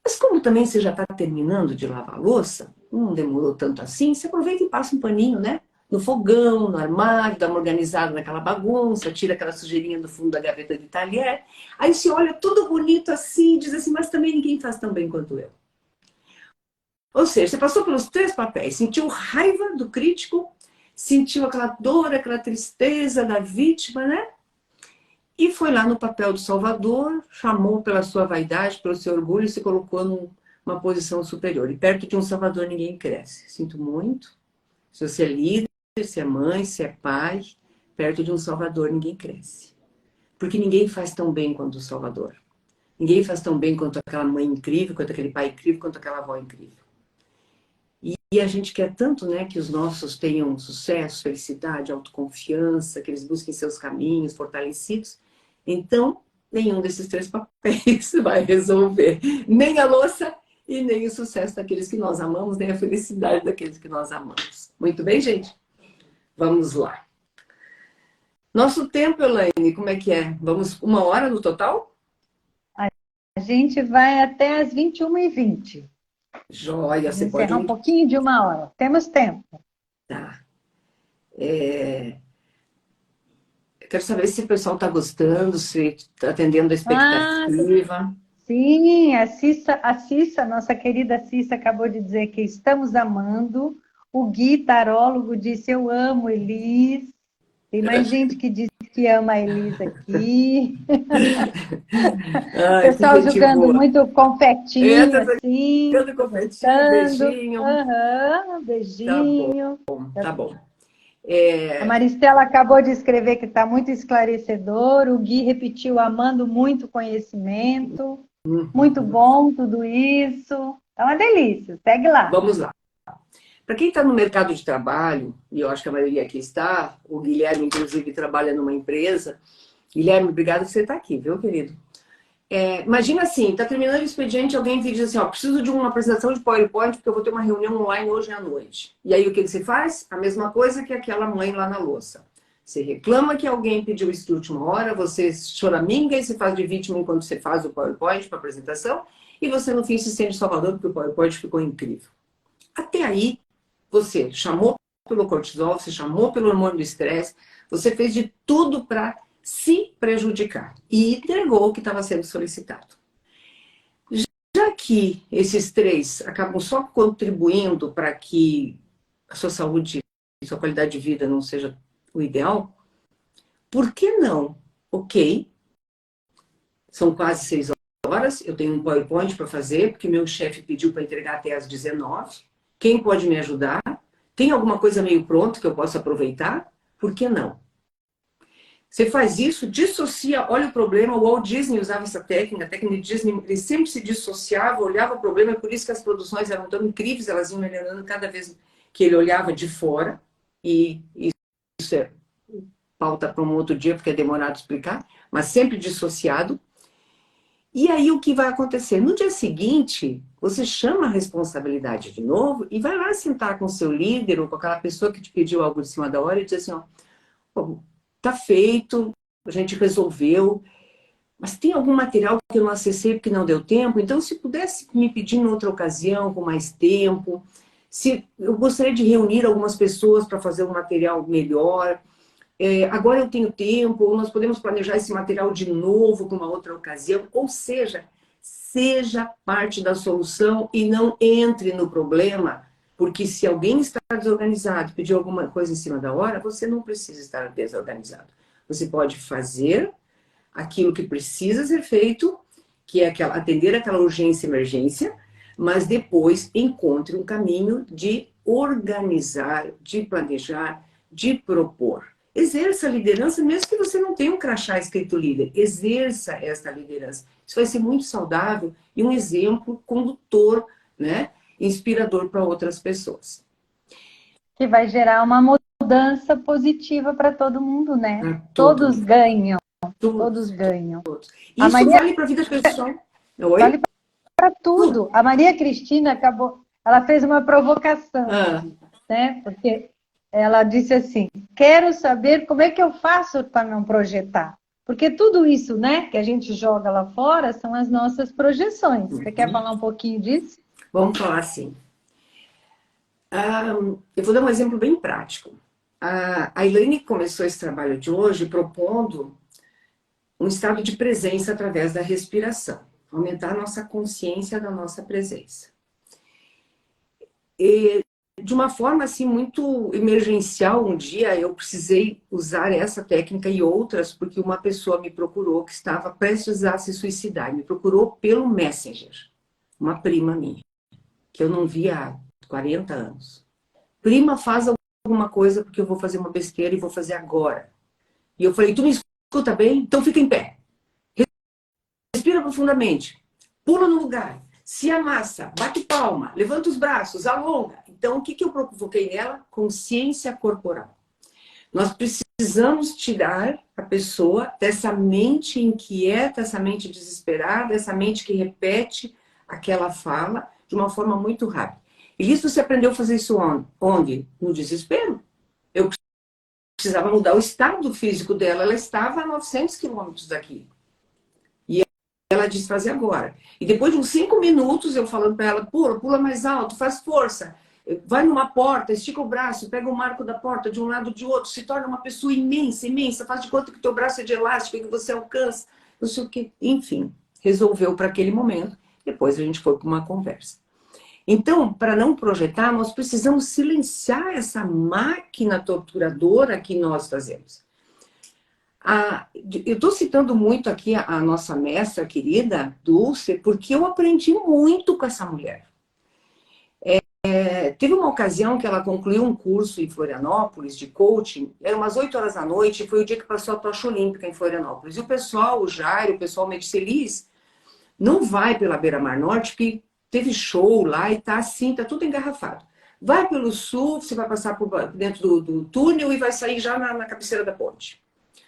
Mas como também você já está terminando de lavar a louça, não demorou tanto assim, você aproveita e passa um paninho, né? No fogão, no armário, dá uma organizada naquela bagunça, tira aquela sujeirinha do fundo da gaveta de talher. Aí você olha tudo bonito assim e diz assim, mas também ninguém faz tão bem quanto eu. Ou seja, você passou pelos 3 papéis, sentiu raiva do crítico, sentiu aquela dor, aquela tristeza da vítima, né? E foi lá no papel do salvador, chamou pela sua vaidade, pelo seu orgulho e se colocou numa posição superior. E perto de um salvador ninguém cresce. Sinto muito. Se você é líder, se é mãe, se é pai, perto de um salvador ninguém cresce. Porque ninguém faz tão bem quanto o salvador. Ninguém faz tão bem quanto aquela mãe incrível, quanto aquele pai incrível, quanto aquela avó incrível. E a gente quer tanto, né, que os nossos tenham sucesso, felicidade, autoconfiança, que eles busquem seus caminhos fortalecidos. Então, nenhum desses três papéis vai resolver. Nem a louça e nem o sucesso daqueles que nós amamos, nem a felicidade daqueles que nós amamos. Muito bem, gente? Vamos lá. Nosso tempo, Elaine, como é que é? Vamos 1 hora no total?
A gente vai até as 21h20.
Joia,
Vamos
você pode...
encerrar um pouquinho de 1 hora. Temos tempo.
Tá. Quero saber se o pessoal está gostando, se está atendendo a expectativa.
Sim, a Cissa, nossa querida Cissa, acabou de dizer que estamos amando. O Gui, tarólogo, disse: eu amo Elis. Tem mais gente que diz que ama a Elis aqui.
Ai, que
Pessoal
gente
jogando
boa.
muito confetinho,
Tá
assim.
jogando confetinho, beijinho.
Aham,
Tá bom,
beijinho.
tá bom.
A Maristela acabou de escrever que está muito esclarecedor. O Gui repetiu: amando muito conhecimento. Muito bom tudo isso. É uma delícia. Segue lá.
Vamos lá. Para quem está no mercado de trabalho, e eu acho que a maioria aqui está, o Guilherme, inclusive, trabalha numa empresa. Guilherme, obrigado por você estar aqui, viu, querido? Imagina assim, está terminando o expediente, alguém te diz assim, ó, preciso de uma apresentação de PowerPoint porque eu vou ter uma reunião online hoje à noite. E aí o que você faz? A mesma coisa que aquela mãe lá na louça. Você reclama que alguém pediu isso de última hora, você choraminga e se faz de vítima enquanto você faz o PowerPoint para apresentação, e você no fim se sente salvador porque o PowerPoint ficou incrível. Até aí, você chamou pelo cortisol, você chamou pelo hormônio do estresse, você fez de tudo para se prejudicar e entregou o que estava sendo solicitado. Já que esses três acabam só contribuindo para que a sua saúde e sua qualidade de vida não seja o ideal, por que não? Ok, são quase 6 horas, eu tenho um PowerPoint para fazer, porque meu chefe pediu para entregar até às 19. Quem pode me ajudar? Tem alguma coisa meio pronto que eu possa aproveitar? Por que não? Você faz isso, dissocia, olha o problema. O Walt Disney usava essa técnica, a técnica de Disney, ele sempre se dissociava, olhava o problema, é por isso que as produções eram tão incríveis, elas iam melhorando cada vez que ele olhava de fora, e isso é pauta para um outro dia, porque é demorado explicar, mas sempre dissociado. E aí o que vai acontecer? No dia seguinte, você chama a responsabilidade de novo e vai lá sentar com o seu líder ou com aquela pessoa que te pediu algo de cima da hora e diz assim, ó, tá feito, a gente resolveu, mas tem algum material que eu não acessei porque não deu tempo? Então, se pudesse me pedir em outra ocasião, com mais tempo, se eu gostaria de reunir algumas pessoas para fazer um material melhor, agora eu tenho tempo, ou nós podemos planejar esse material de novo com uma outra ocasião, ou seja, seja parte da solução e não entre no problema, porque se alguém está desorganizado, pediu alguma coisa em cima da hora, você não precisa estar desorganizado. Você pode fazer aquilo que precisa ser feito, que é atender aquela urgência e emergência, mas depois encontre um caminho de organizar, de planejar, de propor. Exerça a liderança, mesmo que você não tenha um crachá escrito líder. Exerça esta liderança. Isso vai ser muito saudável e um exemplo condutor, né, inspirador para outras pessoas.
Que vai gerar uma mudança positiva para todo mundo, né?
Todo
Todos
mundo.
ganham. Todos ganham.
Isso vale para a vida pessoal. Oi?
Vale para tudo. A Maria Cristina ela fez uma provocação, né? Porque ela disse assim, quero saber como é que eu faço para não projetar. Porque tudo isso, né, que a gente joga lá fora são as nossas projeções. Você quer falar um pouquinho disso?
Vamos falar assim. Eu vou dar um exemplo bem prático. A Elaine começou esse trabalho de hoje propondo um estado de presença através da respiração. Aumentar a nossa consciência da nossa presença. E, de uma forma assim muito emergencial, um dia eu precisei usar essa técnica e outras, porque uma pessoa me procurou que estava prestes a se suicidar. Me procurou pelo Messenger. Uma prima minha, que eu não via há 40 anos. Prima, faz alguma coisa porque eu vou fazer uma besteira e vou fazer agora. E eu falei, tu me escuta bem? Então fica em pé. Respira profundamente. Pula no lugar. Se amassa. Bate palma. Levanta os braços. Alonga. Então, o que eu provoquei nela? Consciência corporal. Nós precisamos precisamos tirar a pessoa dessa mente inquieta, essa mente desesperada, essa mente que repete aquela fala de uma forma muito rápida. E isso você aprendeu a fazer isso onde? No desespero. Eu precisava mudar o estado físico dela. Ela estava a 900 quilômetros daqui. E ela disse, fazer agora. E depois de uns 5 minutos, eu falando para ela, pula mais alto, faz força. Vai numa porta, estica o braço, pega o marco da porta de um lado de outro, se torna uma pessoa imensa, imensa, faz de conta que teu braço é de elástico e que você alcança, não sei o quê. Enfim, resolveu para aquele momento. Depois a gente foi para uma conversa. Então, para não projetar, nós precisamos silenciar essa máquina torturadora que nós fazemos. Eu estou citando muito aqui a nossa mestra querida, Dulce, porque eu aprendi muito com essa mulher. Teve uma ocasião que ela concluiu um curso em Florianópolis de coaching, eram umas 8 horas da noite, foi o dia que passou a tocha olímpica em Florianópolis. E o pessoal, o Jairo, o pessoal Mediceliz, não vai pela Beira-Mar Norte, porque teve show lá e tá assim, tá tudo engarrafado. Vai pelo sul, você vai passar por dentro do túnel e vai sair já na cabeceira da ponte.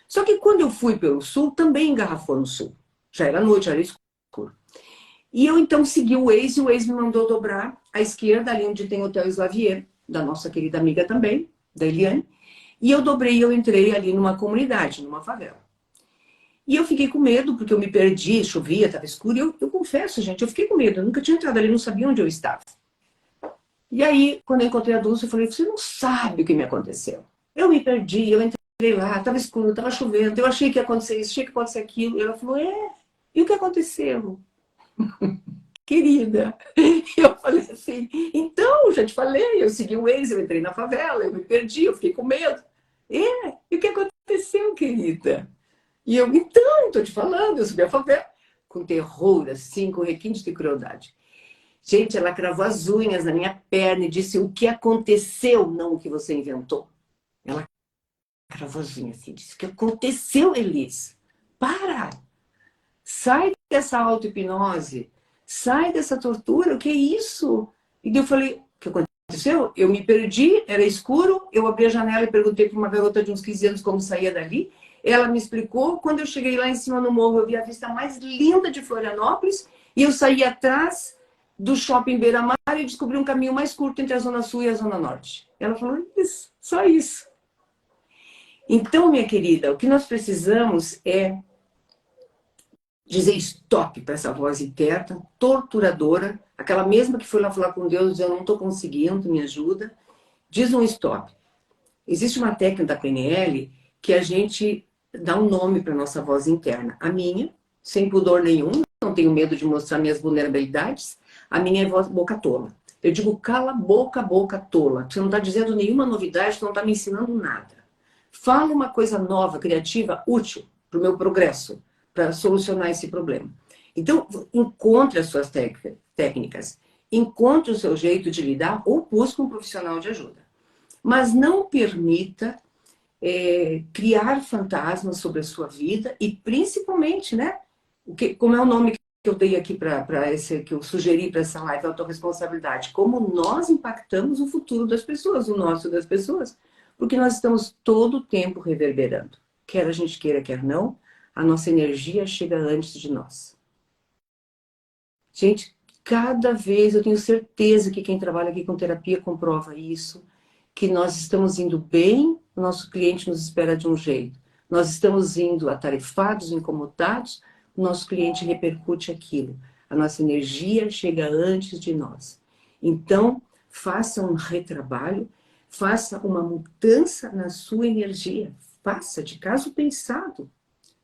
Só que quando eu fui pelo sul, também engarrafou no sul. Já era noite, já era escuro. E eu então segui o Waze, e o Waze me mandou dobrar à esquerda, ali onde tem o Hotel Slavier, da nossa querida amiga também, da Eliane. E eu dobrei e eu entrei ali numa comunidade, numa favela. E eu fiquei com medo, porque eu me perdi, chovia, estava escuro. E eu confesso, gente, eu fiquei com medo. Eu nunca tinha entrado ali, não sabia onde eu estava. E aí, quando eu encontrei a Dulce, eu falei, você não sabe o que me aconteceu. Eu me perdi, eu entrei lá, estava escuro, estava chovendo, eu achei que ia acontecer isso, achei que ia acontecer aquilo. E ela falou, e o que aconteceu? Querida, eu falei assim, então, já te falei, eu segui o Waze, eu entrei na favela, eu me perdi, eu fiquei com medo. E o que aconteceu, querida? E eu, então, estou te falando, eu subi a favela, com terror, assim, com requintes de crueldade. Gente, ela cravou as unhas na minha perna e disse, o que aconteceu, não o que você inventou. Ela cravou as unhas assim, disse, o que aconteceu, Elis? Para! Sai dessa auto-hipnose, sai dessa tortura, o que é isso? E daí eu falei, o que aconteceu? Eu me perdi, era escuro, eu abri a janela e perguntei para uma garota de uns 15 anos como saía dali. Ela me explicou, quando eu cheguei lá em cima no morro, eu vi a vista mais linda de Florianópolis, e eu saí atrás do shopping Beira-Mar e descobri um caminho mais curto entre a Zona Sul e a Zona Norte. Ela falou, isso, só isso. Então, minha querida, o que nós precisamos é dizer stop para essa voz interna, torturadora, aquela mesma que foi lá falar com Deus, eu não estou conseguindo, me ajuda. Diz um stop. Existe uma técnica da PNL que a gente dá um nome para a nossa voz interna. A minha, sem pudor nenhum, não tenho medo de mostrar minhas vulnerabilidades, a minha é voz boca tola. Eu digo, cala a boca, boca tola. Você não está dizendo nenhuma novidade, você não está me ensinando nada. Fala uma coisa nova, criativa, útil para o meu progresso, para solucionar esse problema. Então, encontre as suas técnicas, encontre o seu jeito de lidar ou busque um profissional de ajuda. Mas não permita criar fantasmas sobre a sua vida e principalmente, né, como é o nome que eu dei aqui para esse, que eu sugeri para essa live, autorresponsabilidade, como nós impactamos o futuro das pessoas, o nosso das pessoas, porque nós estamos todo o tempo reverberando. Quer a gente queira, quer não, a nossa energia chega antes de nós. Gente, cada vez eu tenho certeza que quem trabalha aqui com terapia comprova isso, que nós estamos indo bem, o nosso cliente nos espera de um jeito. Nós estamos indo atarefados, incomodados, o nosso cliente repercute aquilo. A nossa energia chega antes de nós. Então, faça um retrabalho, faça uma mudança na sua energia. Faça de caso pensado.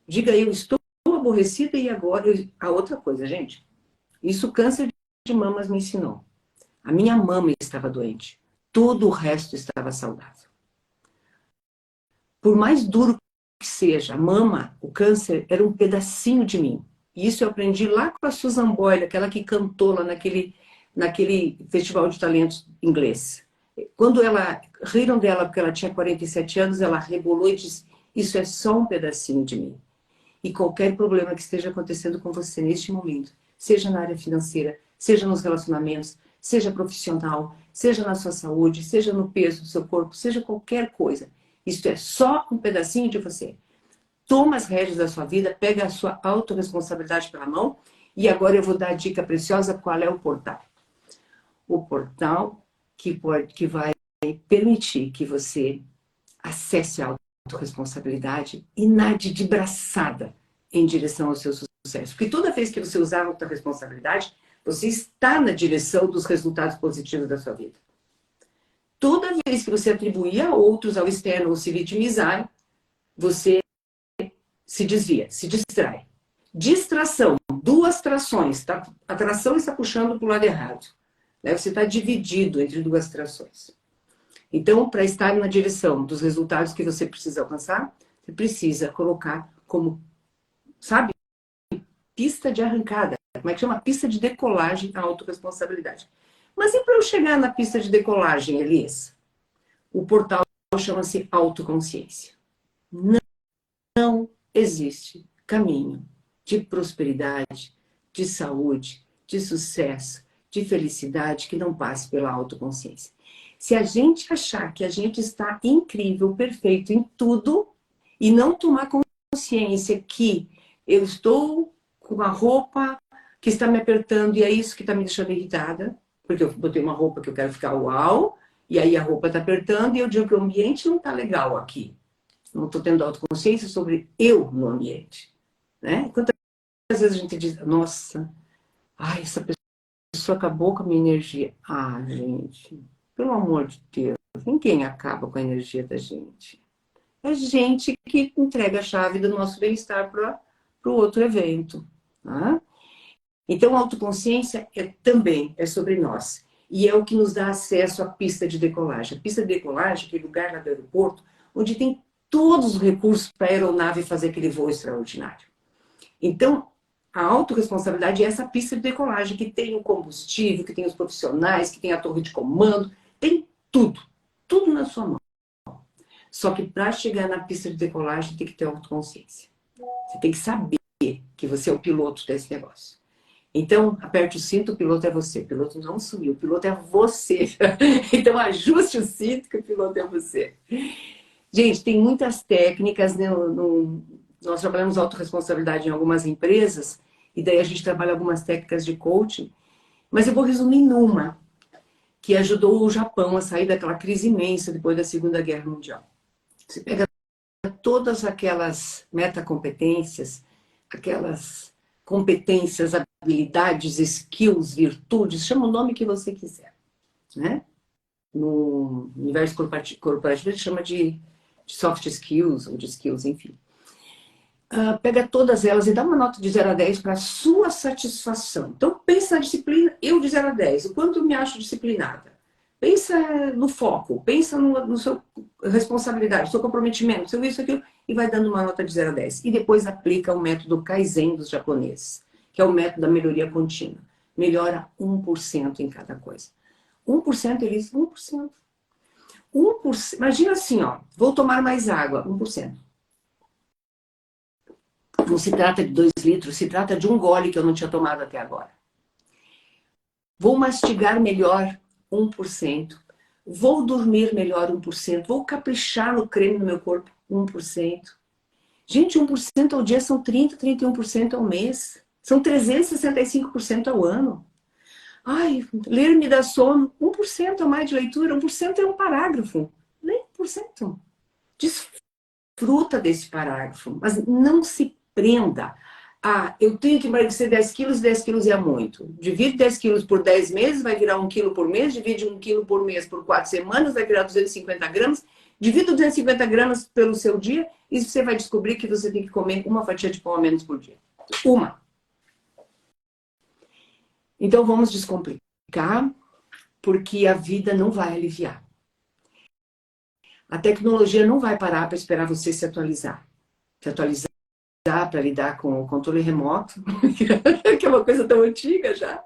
Diga, eu estou aborrecida e agora... A outra coisa, gente, isso o câncer de mamas me ensinou. A minha mama estava doente. Todo o resto estava saudável. Por mais duro que seja, a mama, o câncer, era um pedacinho de mim. E isso eu aprendi lá com a Susan Boyle, aquela que cantou lá naquele festival de talentos inglês. Quando riram dela porque ela tinha 47 anos, ela rebolou e disse, isso é só um pedacinho de mim. E qualquer problema que esteja acontecendo com você neste momento, seja na área financeira, seja nos relacionamentos, seja profissional, seja na sua saúde, seja no peso do seu corpo, seja qualquer coisa, Isto é, só um pedacinho de você. Toma as rédeas da sua vida, pega a sua autorresponsabilidade pela mão e agora eu vou dar a dica preciosa, qual é o portal. O portal que vai permitir que você acesse a autorresponsabilidade e nade de braçada em direção ao seu sucesso. Porque toda vez que você usar a autorresponsabilidade, você está na direção dos resultados positivos da sua vida. Toda vez que você atribuir a outros, ao externo, ou se vitimizar, você se desvia, se distrai. Distração, duas trações. Tá? A tração está puxando para o lado errado. Né? Você está dividido entre duas trações. Então, para estar na direção dos resultados que você precisa alcançar, você precisa colocar como, sabe, pista de arrancada. Como é que chama? Pista de decolagem a autorresponsabilidade. Mas e para eu chegar na pista de decolagem, Elias? O portal chama-se autoconsciência. Não existe caminho de prosperidade, de saúde, de sucesso, de felicidade que não passe pela autoconsciência. Se a gente achar que a gente está incrível, perfeito em tudo e não tomar consciência que eu estou com uma roupa que está me apertando e é isso que está me deixando irritada, porque eu botei uma roupa que eu quero ficar uau, e aí a roupa está apertando e eu digo que o ambiente não está legal aqui. Não estou tendo autoconsciência sobre eu no ambiente. Né? Quantas vezes a gente diz, nossa, ai, essa pessoa acabou com a minha energia. Ah, gente, pelo amor de Deus, ninguém acaba com a energia da gente. É gente que entrega a chave do nosso bem-estar para o outro evento. Né? Então, a autoconsciência também é sobre nós. E é o que nos dá acesso à pista de decolagem. A pista de decolagem é aquele lugar lá do aeroporto onde tem todos os recursos para a aeronave fazer aquele voo extraordinário. Então, a autorresponsabilidade é essa pista de decolagem que tem o combustível, que tem os profissionais, que tem a torre de comando, tem tudo. Tudo na sua mão. Só que para chegar na pista de decolagem tem que ter autoconsciência. Você tem que saber que você é o piloto desse negócio. Então, aperte o cinto, o piloto é você. O piloto não sumiu, o piloto é você. Então, ajuste o cinto que o piloto é você. Gente, tem muitas técnicas, né? Nós trabalhamos autorresponsabilidade em algumas empresas, e daí a gente trabalha algumas técnicas de coaching, mas eu vou resumir numa, que ajudou o Japão a sair daquela crise imensa depois da Segunda Guerra Mundial. Você pega todas aquelas metacompetências, aquelas competências, habilidades, skills, virtudes, chama o nome que você quiser. Né? No universo corporativo a gente chama de soft skills, ou de skills, enfim. Pega todas elas e dá uma nota de 0 a 10 para a sua satisfação. Então, pensa na disciplina, eu de 0 a 10, o quanto eu me acho disciplinada. Pensa no foco, pensa no seu responsabilidade, no seu comprometimento, seu isso, aquilo, e vai dando uma nota de 0 a 10. E depois aplica o método Kaizen dos japoneses, que é o método da melhoria contínua. Melhora 1% em cada coisa. 1%, eles 1%. 1%. Imagina assim, ó, vou tomar mais água, 1%. Não se trata de 2 litros, se trata de um gole que eu não tinha tomado até agora. Vou mastigar melhor, 1%. Vou dormir melhor, 1%. Vou caprichar no creme no meu corpo, 1%. Gente, 1% ao dia são 30%, 31% ao mês. São 365% ao ano. Ai, ler me dá sono, 1% a mais de leitura, 1% é um parágrafo. Lê 1%. Desfruta desse parágrafo, mas não se prenda. Eu tenho que emagrecer 10 quilos, 10 quilos é muito. Divide 10 quilos por 10 meses, vai virar 1 quilo por mês. Divide 1 quilo por mês por 4 semanas, vai virar 250 gramas. Divida 250 gramas pelo seu dia e você vai descobrir que você tem que comer uma fatia de pão a menos por dia. Uma. Então vamos descomplicar, porque a vida não vai aliviar. A tecnologia não vai parar para esperar você se atualizar. Se atualizar para lidar com o controle remoto, que é uma coisa tão antiga já.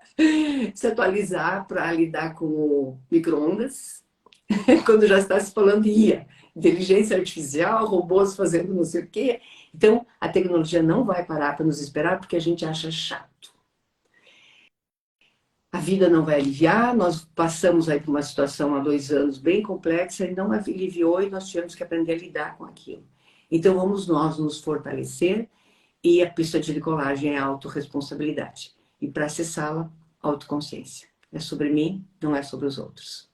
Se atualizar para lidar com o micro-ondas, quando já está se falando em IA, inteligência artificial, robôs fazendo não sei o quê. Então, a tecnologia não vai parar para nos esperar porque a gente acha chato. a vida não vai aliviar, nós passamos aí por uma situação há 2 anos bem complexa e não aliviou e nós tivemos que aprender a lidar com aquilo. Então vamos nós nos fortalecer e a pista de glicolagem é a autorresponsabilidade. E para acessá-la, autoconsciência. É sobre mim, não é sobre os outros.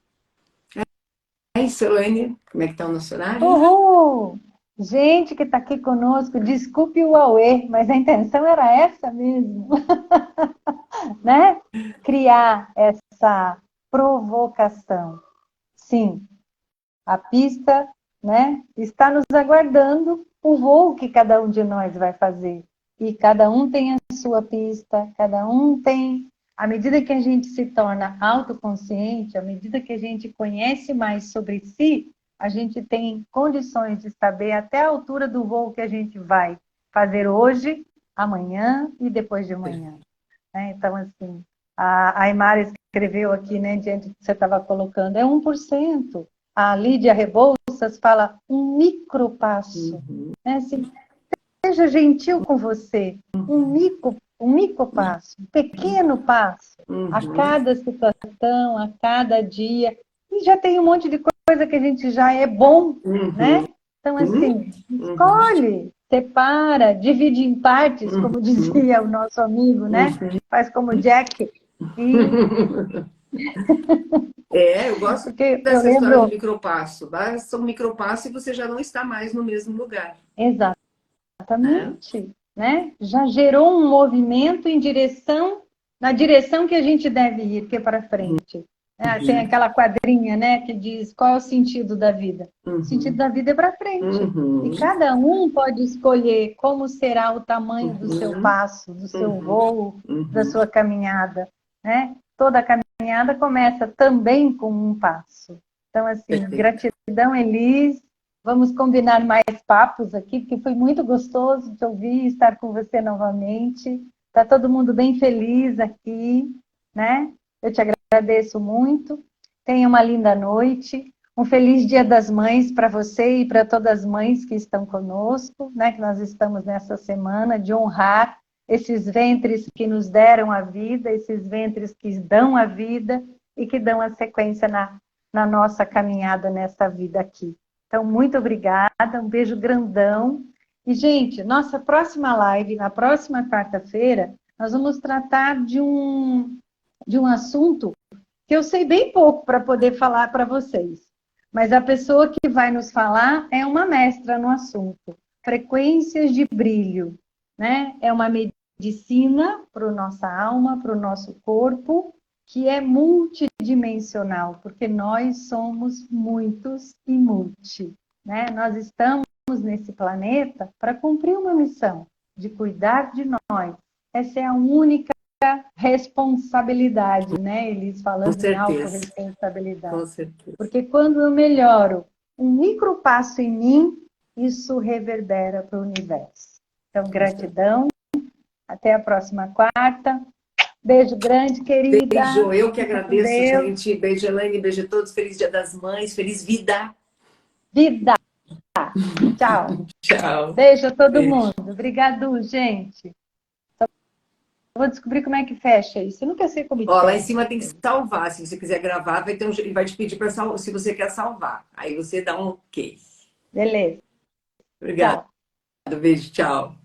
É isso, Elaine, como é que está o nosso horário?
Uhul! Gente que está aqui conosco, desculpe o auê, mas a intenção era essa mesmo. Né? Criar essa provocação. Sim, a pista, né, está nos aguardando o voo que cada um de nós vai fazer. E cada um tem a sua pista, cada um tem... À medida que a gente se torna autoconsciente, à medida que a gente conhece mais sobre si, a gente tem condições de saber até a altura do voo que a gente vai fazer hoje, amanhã e depois de amanhã. Então, assim, a Aymara escreveu aqui, né, diante do que você estava colocando, é 1%. A Lídia Rebouças fala um micropasso. Né? Assim, seja gentil com você. Um micro passo, um pequeno passo. A cada situação, a cada dia. E já tem um monte de coisa que a gente já é bom, né? Então, assim, escolhe, separa, divide em partes, como dizia o nosso amigo, né? Faz como Jack.
Eu gosto dessa história do micropasso. Basta um micropasso e você já não está mais no mesmo lugar.
Exatamente. Né? Já gerou um movimento na direção que a gente deve ir, que é para frente. Tem aquela quadrinha, né, que diz qual é o sentido da vida. O sentido da vida é para frente. E cada um pode escolher como será o tamanho do seu passo, do seu voo, da sua caminhada. Né? Toda caminhada começa também com um passo. Então, assim, gratidão, Elis. Vamos combinar mais papos aqui, porque foi muito gostoso te ouvir, estar com você novamente. Está todo mundo bem feliz aqui, né? Eu te agradeço muito. Tenha uma linda noite. Um feliz Dia das Mães para você e para todas as mães que estão conosco, né? Que nós estamos nessa semana de honrar esses ventres que nos deram a vida, esses ventres que dão a vida e que dão a sequência na nossa caminhada nessa vida aqui. Então, muito obrigada, um beijo grandão. E, gente, nossa próxima live, na próxima quarta-feira, nós vamos tratar de um assunto que eu sei bem pouco para poder falar para vocês. Mas a pessoa que vai nos falar é uma mestra no assunto. Frequências de brilho, né? É uma medicina para a nossa alma, para o nosso corpo, que é multidimensional, porque nós somos muitos e multi. Né? Nós estamos nesse planeta para cumprir uma missão, de cuidar de nós. Essa é a única responsabilidade, né? Eles falando em autorresponsabilidade.
Com certeza.
Porque quando eu melhoro um micro passo em mim, isso reverbera para o universo. Então, gratidão. Até a próxima quarta. Beijo grande, querida.
Beijo, eu que agradeço, gente. Beijo, Elaine, beijo a todos. Feliz Dia das Mães, feliz vida.
Vida. Tchau.
Tchau.
Beijo a todo mundo. Obrigado, gente. Vou descobrir como é que fecha isso. Eu nunca sei como
Ó, lá em cima tem que salvar. Se você quiser gravar, vai ter ele vai te pedir para salvar, se você quer salvar. Aí você dá um OK.
Beleza.
Obrigada. Beijo, tchau.